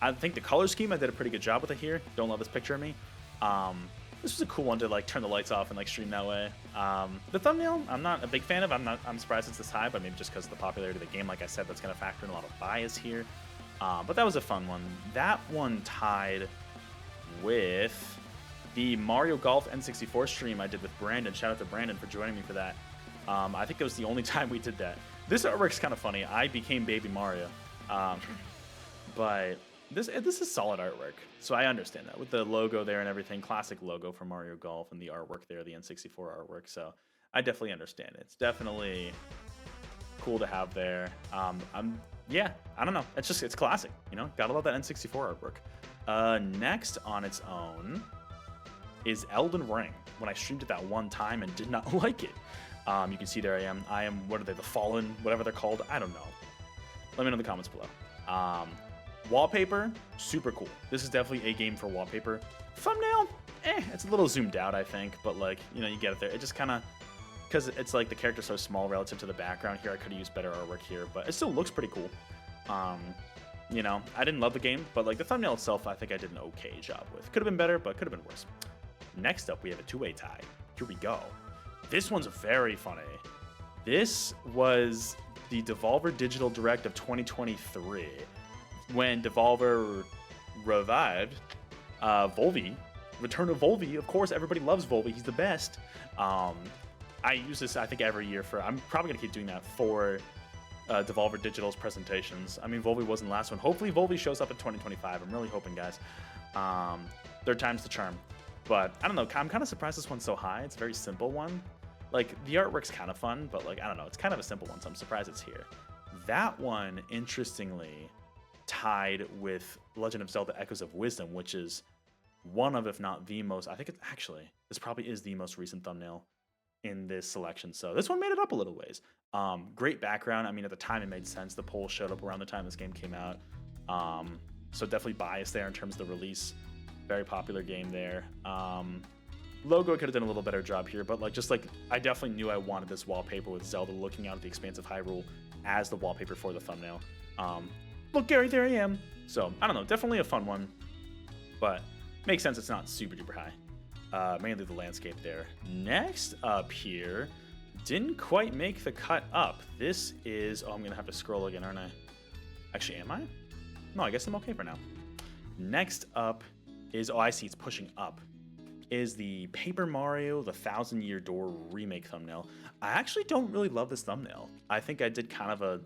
I think the color scheme, I did a pretty good job with it here. Don't love this picture of me. This was a cool one to like turn the lights off and like stream that way. The thumbnail, I'm not a big fan of. I'm surprised it's this high, but maybe just because of the popularity of the game, like I said, that's going to factor in a lot of bias here. But that was a fun one. That one tied with the Mario Golf N64 stream I did with Brandon. Shout out to Brandon for joining me for that. I think it was the only time we did that. This artwork's kind of funny. I became Baby Mario. But this is solid artwork. So I understand that with the logo there and everything, classic logo for Mario Golf and the artwork there, the N64 artwork. So I definitely understand it. It's definitely cool to have there. Yeah, I don't know. It's classic, you know? Gotta love that N64 artwork. Next on its own is Elden Ring. When I streamed it that one time and did not like it. You can see there I am, what are they, the Fallen, whatever they're called? I don't know. Let me know in the comments below. Wallpaper, super cool. This is definitely a game for wallpaper. Thumbnail, it's a little zoomed out, I think, but like, you know, you get it there. It just kind of, because it's like the character's so small relative to the background here, I could have used better artwork here, but it still looks pretty cool. You know, I didn't love the game, but like the thumbnail itself, I think I did an okay job with. Could have been better, but could have been worse. Next up, we have a two-way tie. Here we go. This one's very funny. This was the Devolver Digital Direct of 2023 when Devolver revived Volvi. Return of Volvi. Of course, everybody loves Volvi. He's the best. I use this, I think, every year for... I'm probably going to keep doing that for Devolver Digital's presentations. I mean, Volvi wasn't the last one. Hopefully, Volvi shows up in 2025. I'm really hoping, guys. Third time's the charm. But, I don't know. I'm kind of surprised this one's so high. It's a very simple one. Like, the artwork's kind of fun, but, like, I don't know. It's kind of a simple one, so I'm surprised it's here. That one, interestingly, tied with Legend of Zelda Echoes of Wisdom, which is one of, if not the most... I think it's actually... This probably is the most recent thumbnail in this selection. So this one made it up a little ways. Great background. I mean, at the time, it made sense. The poll showed up around the time this game came out. So definitely biased there in terms of the release. Very popular game there. Logo could have done a little better job here, but like just like I definitely knew I wanted this wallpaper with Zelda looking out at the expanse of Hyrule as the wallpaper for the thumbnail. Look, Gary, there I am. So I don't know, definitely a fun one, but makes sense it's not super duper high. Mainly the landscape there. Next up here, didn't quite make the cut up. This is, oh, I'm gonna have to scroll again, aren't I? Actually, am I? No, I guess I'm okay for now. Next up is, oh, I see, it's pushing up, is the Paper Mario The 1,000-Year Door remake thumbnail. I actually don't really love this thumbnail. I think I did kind of a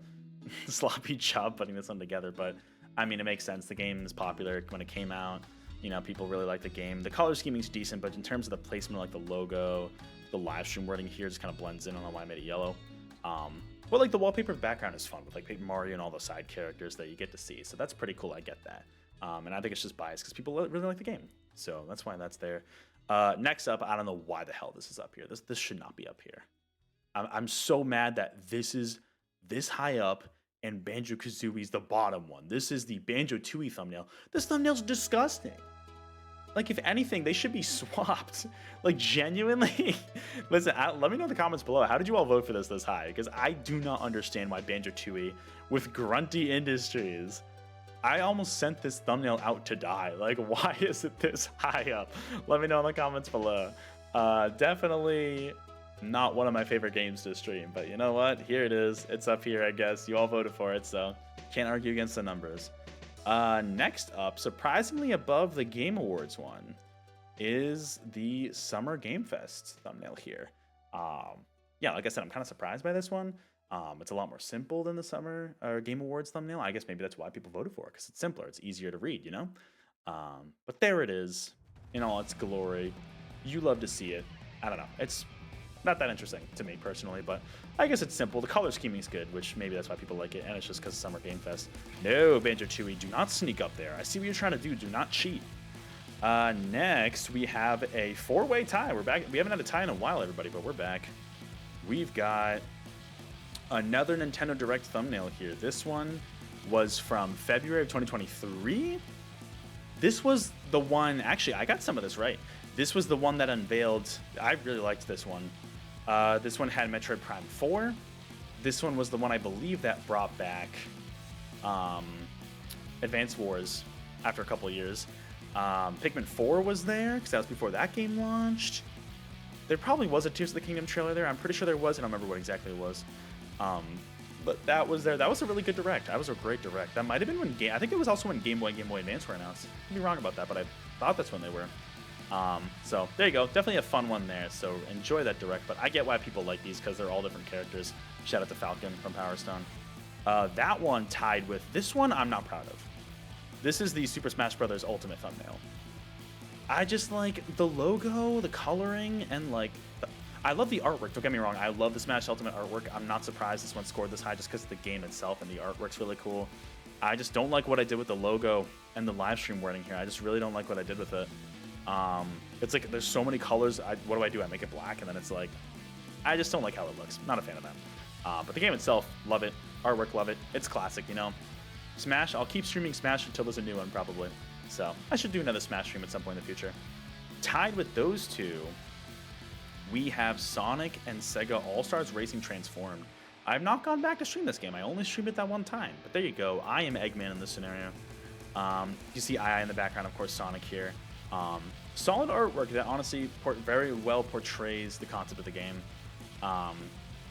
sloppy job putting this one together, but I mean, it makes sense. The game is popular when it came out. You know, people really like the game. The color scheming's decent, but in terms of the placement, like the logo, the live stream wording here just kind of blends in. I don't know why I made it yellow. But like the wallpaper background is fun with like Paper Mario and all the side characters that you get to see. So that's pretty cool. I get that. And I think it's just biased because people really like the game. So that's why that's there. Next up, I don't know why the hell this is up here. This should not be up here. I'm so mad that this is this high up and Banjo-Kazooie's the bottom one. This is the Banjo-Tooie thumbnail. This thumbnail's disgusting. Like, if anything, they should be swapped. Like, genuinely. Listen, let me know in the comments below. How did you all vote for this high? Because I do not understand why Banjo-Tooie with Grunty Industries... I almost sent this thumbnail out to die. Like, why is it this high up? Let me know in the comments below. Definitely not one of my favorite games to stream, but you know what? Here it is. It's up here, I guess. You all voted for it, so can't argue against the numbers. Next up, surprisingly above the Game Awards one, is the Summer Game Fest thumbnail here. Yeah, like I said, I'm kind of surprised by this one. It's a lot more simple than the Summer Game Awards thumbnail. I guess maybe that's why people voted for it, because it's simpler, it's easier to read, you know? But there it is, in all its glory. You love to see it. I don't know. It's not that interesting to me personally, but I guess it's simple. The color scheming is good, which maybe that's why people like it, and it's just because Summer Game Fest. No, Banjo-Tooie, do not sneak up there. I see what you're trying to do. Do not cheat. Next, we have a 4-way tie. We're back. We haven't had a tie in a while, everybody, but we're back. We've got another Nintendo Direct thumbnail here. This one was from February of 2023. This was the one, actually, I got some of this right. This was the one that unveiled, I really liked this one. This one had Metroid Prime 4. This one was the one I believe that brought back Advance Wars after a couple of years. Pikmin 4 was there, because that was before that game launched. There probably was a Tears of the Kingdom trailer there. I'm pretty sure there was. I don't remember what exactly it was. But that was there. That was a really good Direct. That was a great Direct. That might have been when I think it was also when Game Boy and Game Boy Advance were announced. I could be wrong about that, but I thought that's when they were. So there you go. Definitely a fun one there. So enjoy that Direct. But I get why people like these, because they're all different characters. Shout out to Falcon from Power Stone. That one tied with this one I'm not proud of. This is the Super Smash Bros. Ultimate thumbnail. I just like the logo, the coloring, and like I love the artwork. Don't get me wrong. I love the Smash Ultimate artwork. I'm not surprised this one scored this high just because the game itself and the artwork's really cool. I just don't like what I did with the logo and the live stream wording here. I just really don't like what I did with it. It's like there's so many colors. What do? I make it black, and then it's like I just don't like how it looks. Not a fan of that. But the game itself, love it. Artwork, love it. It's classic, you know. Smash, I'll keep streaming Smash until there's a new one, probably. So I should do another Smash stream at some point in the future. Tied with those two, we have Sonic and Sega All-Stars Racing Transformed. I have not gone back to stream this game. I only streamed it that one time. But there you go. I am Eggman in this scenario. You see II in the background, of course, Sonic here. Solid artwork that honestly very well portrays the concept of the game.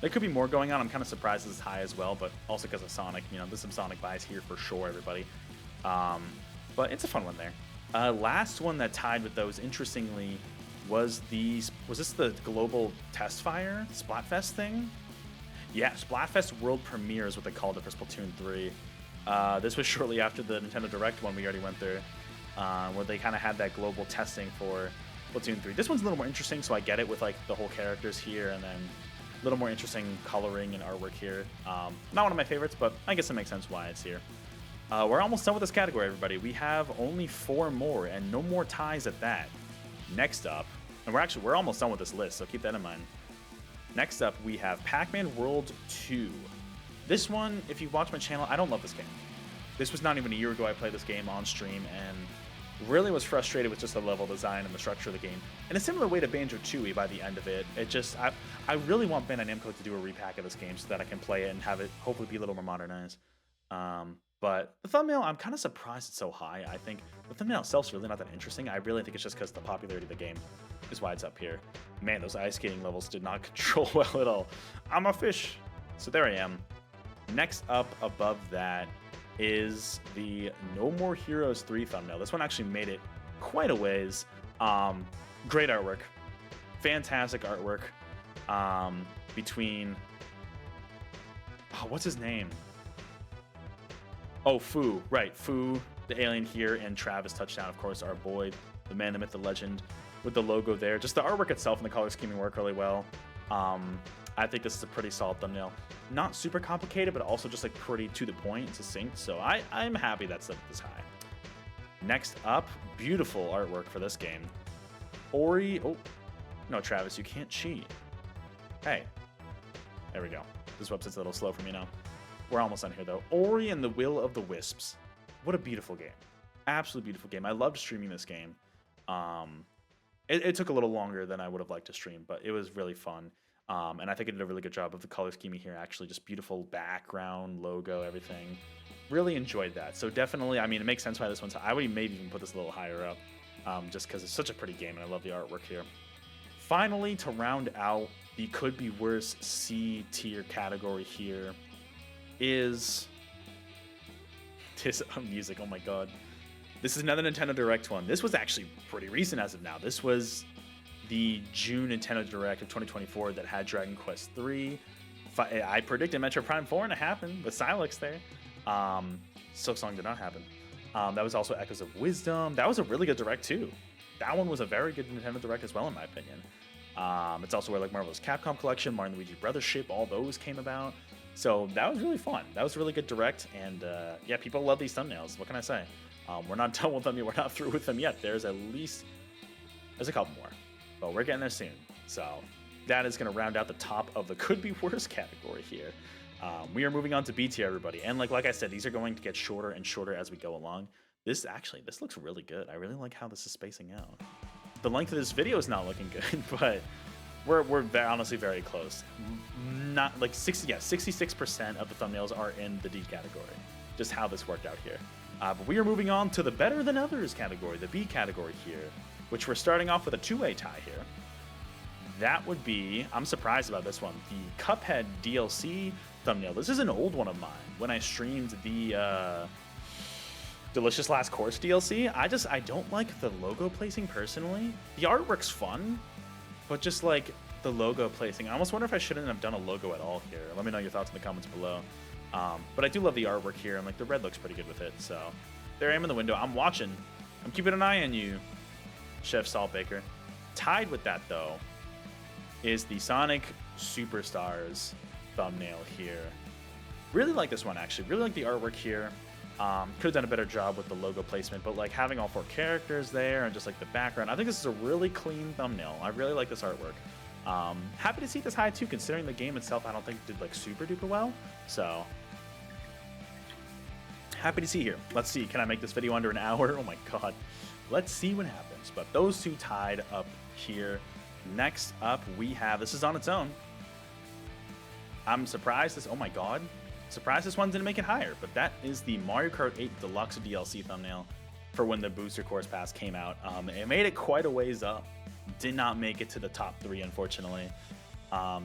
There could be more going on. I'm kind of surprised it's high as well, but also because of Sonic. You know, there's some Sonic buys here for sure, everybody. But it's a fun one there. Last one that tied with those, interestingly, was this the global test fire Splatfest thing? Yeah, Splatfest World Premiere is what they called it for Splatoon 3. This was shortly after the Nintendo Direct one we already went through, where they kind of had that global testing for Splatoon 3. This one's a little more interesting, so I get it with like the whole characters here, and then a little more interesting coloring and artwork here. Not one of my favorites, but I guess it makes sense why it's here. We're almost done with this category, everybody. We have only 4 more, and no more ties at that. Next up, and we're almost done with this list, so keep that in mind. Next up, we have Pac-Man World 2. This one, if you watch my channel, I don't love this game. This was not even a year ago I played this game on stream, and really was frustrated with just the level design and the structure of the game. In a similar way to Banjo-Tooie by the end of it, I really want Bandai Namco to do a repack of this game so that I can play it and have it hopefully be a little more modernized. But the thumbnail, I'm kind of surprised it's so high. I think the thumbnail itself is really not that interesting. I really think it's just because the popularity of the game is why it's up here. Man, those ice skating levels did not control well at all. I'm a fish. So there I am. Next up above that is the No More Heroes 3 thumbnail. This one actually made it quite a ways. Great artwork. Fantastic artwork. Between... Oh, what's his name? Oh, Fu. Right, Fu, the alien here, and Travis Touchdown, of course, our boy, the man, the myth, the legend, with the logo there. Just the artwork itself and the color scheming work really well. I think this is a pretty solid thumbnail. Not super complicated, but also just like pretty to the point and succinct. So I'm happy that's up this high. Next up, beautiful artwork for this game. Ori. Oh, no, Travis, you can't cheat. Hey, there we go. This website's a little slow for me now. We're almost done here though. Ori and the Will of the Wisps. What a beautiful game. Absolutely beautiful game. I loved streaming this game. It took a little longer than I would have liked to stream, but it was really fun. And I think it did a really good job of the color scheming here. Actually, just beautiful background, logo, everything. Really enjoyed that. So definitely, I mean, it makes sense why this one's high. I would maybe even put this a little higher up, just because it's such a pretty game and I love the artwork here. Finally, to round out the could be worse C tier category here is This music, oh my god. This is another Nintendo Direct one. This was actually pretty recent as of now. This was the June Nintendo Direct of 2024 that had Dragon Quest 3. I predicted Metro Prime 4 and it happened with Silex there. Silksong did not happen. That was also Echoes of Wisdom. That was a really good Direct too. That one was a very good Nintendo Direct as well, in my opinion. It's also where like Marvel's Capcom Collection, Mario and Luigi Brothers Ship, all those came about. So that was really fun. That was a really good Direct, and yeah, people love these thumbnails. What can I say? We're not done with them yet. We're not through with them yet. There's a couple more, but we're getting there soon. So that is going to round out the top of the could be worse category here. We are moving on to B tier, everybody, and like I said, these are going to get shorter and shorter as we go along. This looks really good. I really like how this is spacing out. The length of this video is not looking good, but we're honestly very close. Not like 66% of the thumbnails are in the D category. Just how this worked out here. But we are moving on to the better than others category, the B category here, which we're starting off with a two-way tie here. That would be, I'm surprised about this one, the Cuphead DLC thumbnail. This is an old one of mine. When I streamed the Delicious Last Course DLC, I don't like the logo placing personally. The artwork's fun, but just like the logo placing, I almost wonder if I shouldn't have done a logo at all here. Let me know your thoughts in the comments below. But I do love the artwork here, and like the red looks pretty good with it. So there I am in the window. I'm watching. I'm keeping an eye on you, Chef Saltbaker. Tied with that though is the Sonic Superstars thumbnail here. Really like this one actually. Really like the artwork here. Could have done a better job with the logo placement, but like having all 4 characters there and just like the background, I think this is a really clean thumbnail. I really like this artwork. Happy to see this high too, considering the game itself I don't think did like super duper well. So happy to see here. Let's see, can I make this video under an hour? Oh my god. Let's see what happens. But those two tied up here. Next up we have, this is on its own. I'm surprised this, oh my god. Surprised this one didn't make it higher, but that is the Mario Kart 8 Deluxe DLC thumbnail for when the Booster Course Pass came out. It made it quite a ways up. Did not make it to the top 3, unfortunately.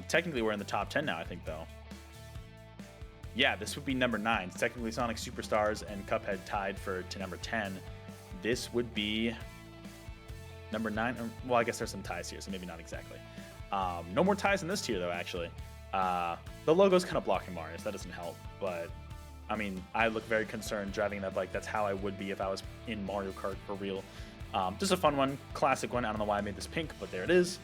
Technically, we're in the top 10 now, I think, though. Yeah, this would be number 9. Technically, Sonic Superstars and Cuphead tied to number 10. This would be number 9. Well, I guess there's some ties here, so maybe not exactly. No more ties in this tier, though, actually. The logo's kind of blocking Mario, so that doesn't help. But, I mean, I look very concerned driving that bike. That's how I would be if I was in Mario Kart for real. Just a fun one, classic one. I don't know why I made this pink, but there it is.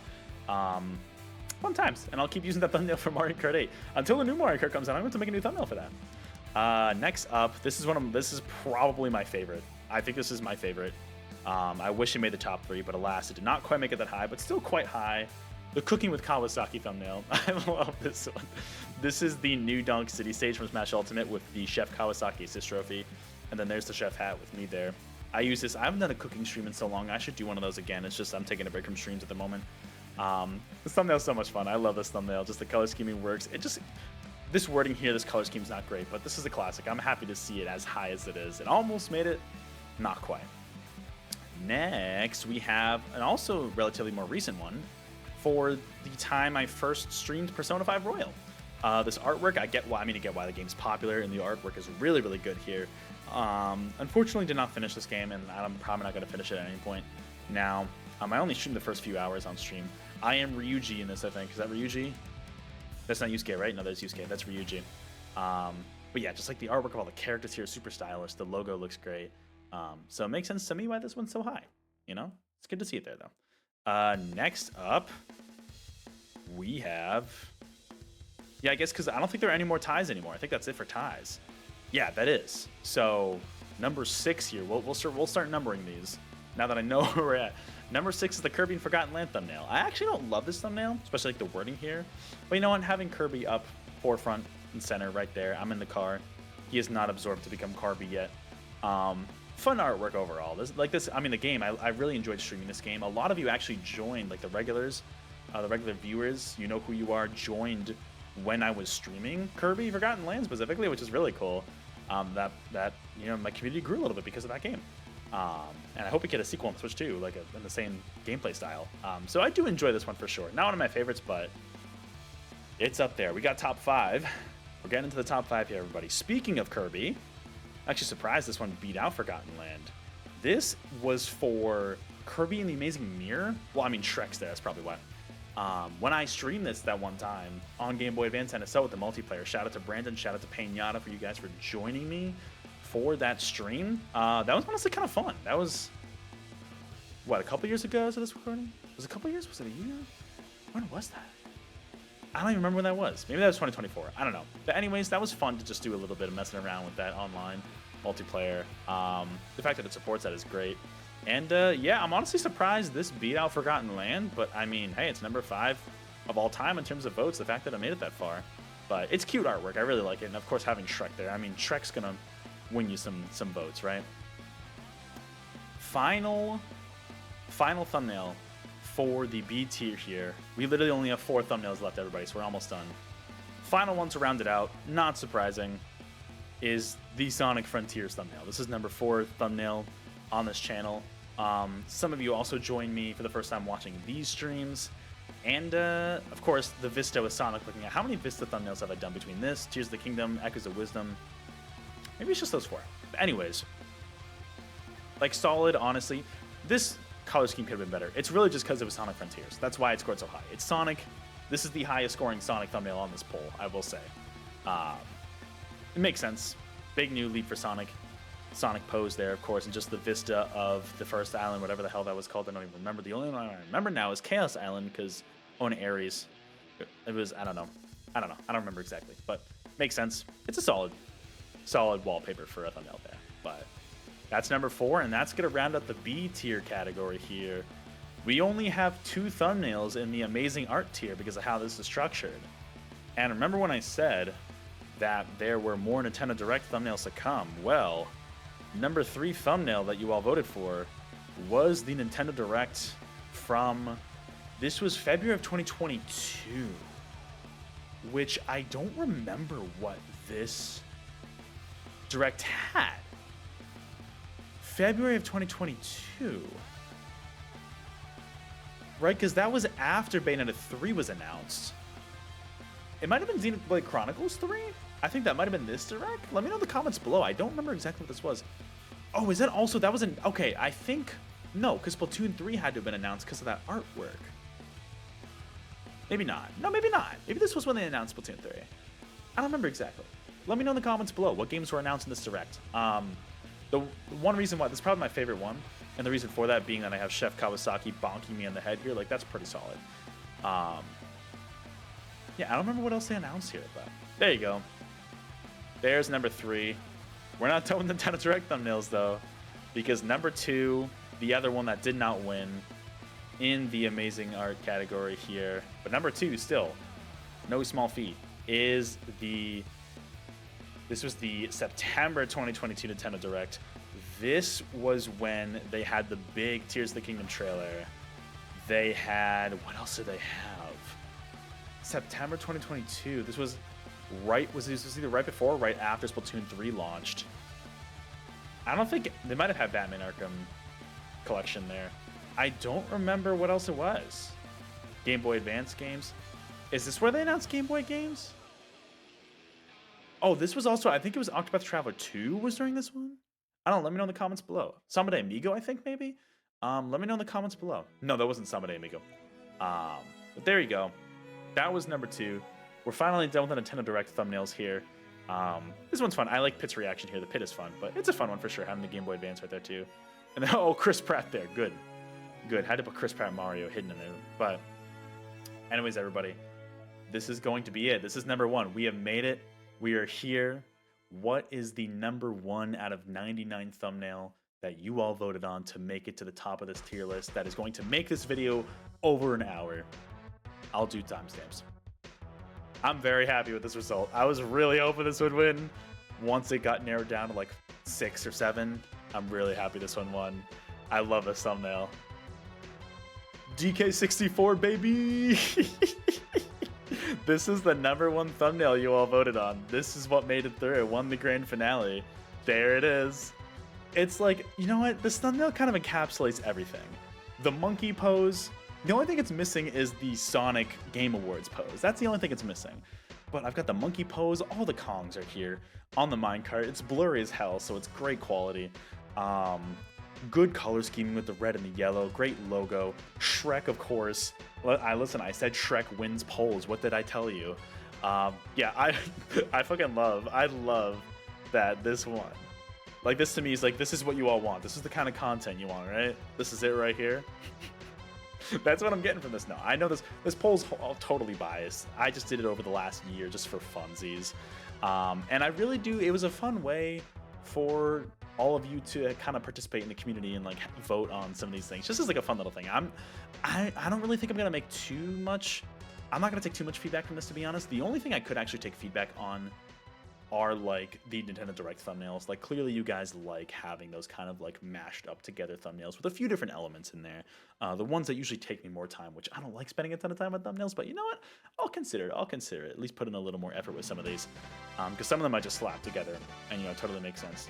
Fun times, and I'll keep using that thumbnail for Mario Kart 8 until the new Mario Kart comes out. I'm going to make a new thumbnail for that. Next up, this is probably my favorite. I think this is my favorite. I wish it made the top 3, but alas, it did not quite make it that high, but still quite high. The Cooking with Kawasaki thumbnail. I love this one. This is the new Donk City stage from Smash Ultimate with the Chef Kawasaki assist trophy, and then there's the chef hat with me there. I use this. I haven't done a cooking stream in so long. I should do one of those again. It's just I'm taking a break from streams at the moment. This thumbnail is so much fun. I love this thumbnail. Just the color scheming works. This wording here, this color scheme's not great, but this is a classic. I'm happy to see it as high as it is. It almost made it, not quite. Next, we have an also relatively more recent one for the time I first streamed Persona 5 Royal. This artwork, I get why the game's popular, and the artwork is really, really good here. Unfortunately, did not finish this game, and I'm probably not going to finish it at any point now. I only streamed the first few hours on stream. I am Ryuji in this, I think. Is that Ryuji? That's not Yusuke, right? No, that's Yusuke. That's Ryuji. But yeah, just like the artwork of all the characters here, super stylish. The logo looks great. So it makes sense to me why this one's so high. You know? It's good to see it there, though. Next up, we have... Yeah, I guess because I don't think there are any more ties anymore. I think that's it for ties. Yeah, that is. So number 6 here. We'll start numbering these now that I know where we're at. Number 6 is the Kirby and Forgotten Land thumbnail. I actually don't love this thumbnail, especially like the wording here. But you know what? Having Kirby up forefront and center right there. I'm in the car. He is not absorbed to become Kirby yet. Fun artwork overall. The game, I really enjoyed streaming this game. A lot of you actually joined, like the regular viewers, you know who you are, joined when I was streaming Kirby Forgotten Land specifically, which is really cool. That my community grew a little bit because of that game. And I hope we get a sequel on the Switch too, like in the same gameplay style. So I do enjoy this one for sure. Not one of my favorites, but it's up there. We got top 5. We're getting into the top 5 here, everybody. Speaking of Kirby, Actually surprised this one beat out Forgotten Land. This was for Kirby and the Amazing Mirror. Well, I mean, Shrek's there, that's probably why. When I streamed this that one time on Game Boy Advance NSO with the multiplayer, shout out to Brandon, shout out to Painata for you guys for joining me for that stream. That was honestly kind of fun. That was, what, a couple years ago as of this recording? Was it a couple years? Was it a year? When was that? I don't even remember when that was. Maybe that was 2024. I don't know. But anyways, that was fun to just do a little bit of messing around with that online multiplayer. The fact that it supports that is great. And yeah, I'm honestly surprised this beat out Forgotten Land, but I mean, hey, it's number 5 of all time in terms of votes, the fact that I made it that far. But it's cute artwork, I really like it, and of course having Shrek there, I mean, Shrek's gonna win you some votes, right? Final thumbnail for the B tier here. We literally only have 4 thumbnails left, everybody, so we're almost done. Final one to round it out, not surprising, is the Sonic Frontiers thumbnail. This is number 4 thumbnail on this channel. Some of you also joined me for the first time watching these streams. And of course, the Vista with Sonic looking at. How many Vista thumbnails have I done between this, Tears of the Kingdom, Echoes of Wisdom? Maybe it's just those 4. But anyways, like solid, honestly. This color scheme could have been better. It's really just because it was Sonic Frontiers. That's why it scored so high. It's Sonic. This is the highest scoring Sonic thumbnail on this poll, I will say. It makes sense. Big new leap for Sonic. Sonic pose there, of course, and just the vista of the first island, whatever the hell that was called. I don't even remember. The only one I remember now is Chaos Island, because Own Ares. It was, I don't know. I don't remember exactly, but makes sense. It's a solid wallpaper for a thumbnail there. But that's number 4, and that's going to round up the B tier category here. We only have 2 thumbnails in the amazing art tier because of how this is structured. And remember when I said that there were more Nintendo Direct thumbnails to come? Well, number 3 thumbnail that you all voted for was the Nintendo Direct from, this was February of 2022, which I don't remember what this Direct had. February of 2022. Right, because that was after Bayonetta 3 was announced. It might have been Xenoblade Chronicles 3? I think that might have been this Direct. Let me know in the comments below. I don't remember exactly what this was. Oh, is that also, that was an, okay, I think, no, because Splatoon 3 had to have been announced because of that artwork. Maybe not. No, maybe not. Maybe this was when they announced Splatoon 3. I don't remember exactly. Let me know in the comments below what games were announced in this Direct. The one reason why, this is probably my favorite one, and the reason for that being that I have Chef Kawasaki bonking me on the head here, like, that's pretty solid. Yeah, I don't remember what else they announced here, but there you go. There's number 3. We're not done with Nintendo Direct thumbnails, though, because number 2, the other one that did not win in the amazing art category here, but number 2 still, no small feat, is the, this was the September 2022 Nintendo Direct. This was when they had the big Tears of the Kingdom trailer. They had, what else did they have? September 2022. This was right, this was either right before or right after Splatoon 3 launched. I don't think, they might have had Batman Arkham Collection there. I don't remember what else it was. Game Boy Advance games. Is this where they announced Game Boy games? Oh, this was also, I think it was Octopath Traveler 2 was during this one? I don't know, let me know in the comments below. Samba de Amigo, I think, maybe? Let me know in the comments below. No, that wasn't Samba de Amigo. But there you go. That was number 2. We're finally done with the Nintendo Direct thumbnails here. This one's fun. I like Pit's reaction here. The Pit is fun, but it's a fun one for sure, having the Game Boy Advance right there, too. And then, oh, Chris Pratt there. Good. Good. Had to put Chris Pratt Mario hidden in there. But anyways, everybody, this is going to be it. This is number 1. We have made it. We are here. What is the number 1 out of 99 thumbnail that you all voted on to make it to the top of this tier list that is going to make this video over an hour? I'll do timestamps. I'm very happy with this result. I was really hoping this would win. Once it got narrowed down to like 6 or 7, I'm really happy this one won. I love this thumbnail. DK64, baby! This is the number 1 thumbnail you all voted on. This is what made it through. It won the grand finale. There it is. It's like, you know what? This thumbnail kind of encapsulates everything. The monkey pose. The only thing it's missing is the Sonic Game Awards pose. That's the only thing it's missing. But I've got the monkey pose, all the Kongs are here on the minecart. It's blurry as hell, so it's great quality. Good color scheming with the red and the yellow, great logo. Shrek, of course. Listen, I said Shrek wins polls. What did I tell you? Yeah, I fucking love, I love that this one. Like, this to me is like, this is what you all want. This is the kind of content you want, right? This is it right here. That's what I'm getting from this now. I know this poll's totally biased. I just did it over the last year just for funsies. And I really do, it was a fun way for all of you to kind of participate in the community and like vote on some of these things. Just as like a fun little thing. I don't really think I'm gonna make too much. I'm not gonna take too much feedback from this, to be honest. The only thing I could actually take feedback on are like the Nintendo Direct thumbnails. Like, clearly you guys like having those kind of like mashed up together thumbnails with a few different elements in there. The ones that usually take me more time, which I don't like spending a ton of time on thumbnails, but you know what? I'll consider it. I'll consider it. At least put in a little more effort with some of these. Because some of them I just slap together and, you know, totally makes sense.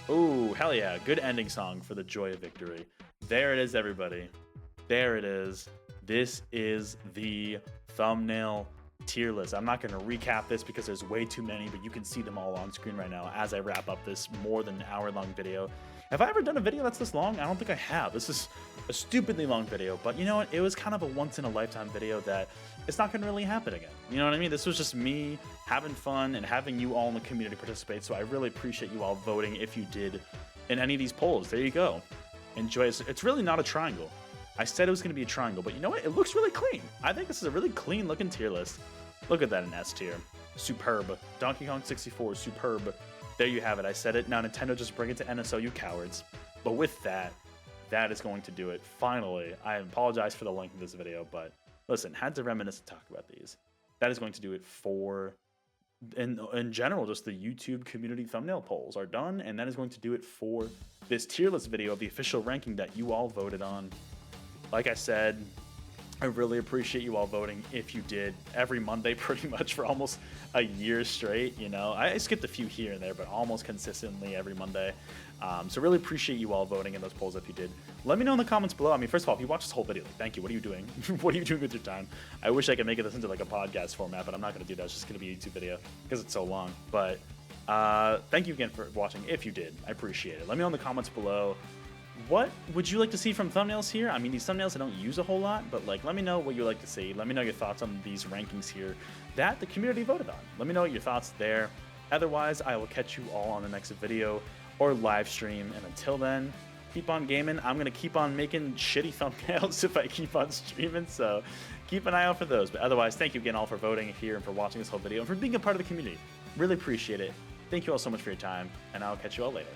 Ooh, hell yeah. Good ending song for the joy of victory. There it is, everybody. There it is. This is the thumbnail tier list. I'm not going to recap this because there's way too many, but you can see them all on screen right now as I wrap up this more than an hour-long video. Have I ever done a video that's this long? I don't think I have. This is a stupidly long video, but you know what? It was kind of a once-in-a-lifetime video that it's not going to really happen again. You know what I mean? This was just me having fun and having you all in the community participate, so I really appreciate you all voting if you did in any of these polls. There you go. Enjoy it. It's really not a triangle. I said it was going to be a triangle, but you know what? It looks really clean. I think this is a really clean looking tier list. Look at that in S tier. Superb. Donkey Kong 64, superb. There you have it. I said it. Now Nintendo, just bring it to NSO, you cowards. But with that, that is going to do it. Finally, I apologize for the length of this video, but listen, had to reminisce and talk about these. That is going to do it for, in general, just the YouTube community thumbnail polls are done, and that is going to do it for this tier list video of the official ranking that you all voted on. Like I said, I really appreciate you all voting if you did every Monday pretty much for almost a year straight. You know, I skipped a few here and there, but almost consistently every Monday. So really appreciate you all voting in those polls if you did. Let me know in the comments below. I mean, first of all, if you watched this whole video, like, thank you. What are you doing? What are you doing with your time? I wish I could make this into like a podcast format, but I'm not going to do that. It's just going to be a YouTube video because it's so long. But thank you again for watching if you did. I appreciate it. Let me know in the comments below. What would you like to see from thumbnails here? I mean, these thumbnails I don't use a whole lot, but like, let me know what you like to see. Let me know your thoughts on these rankings here that the community voted on. Let me know your thoughts there. Otherwise, I will catch you all on the next video or live stream. And until then, keep on gaming. I'm going to keep on making shitty thumbnails if I keep on streaming. So keep an eye out for those. But otherwise, thank you again all for voting here and for watching this whole video and for being a part of the community. Really appreciate it. Thank you all so much for your time, and I'll catch you all later.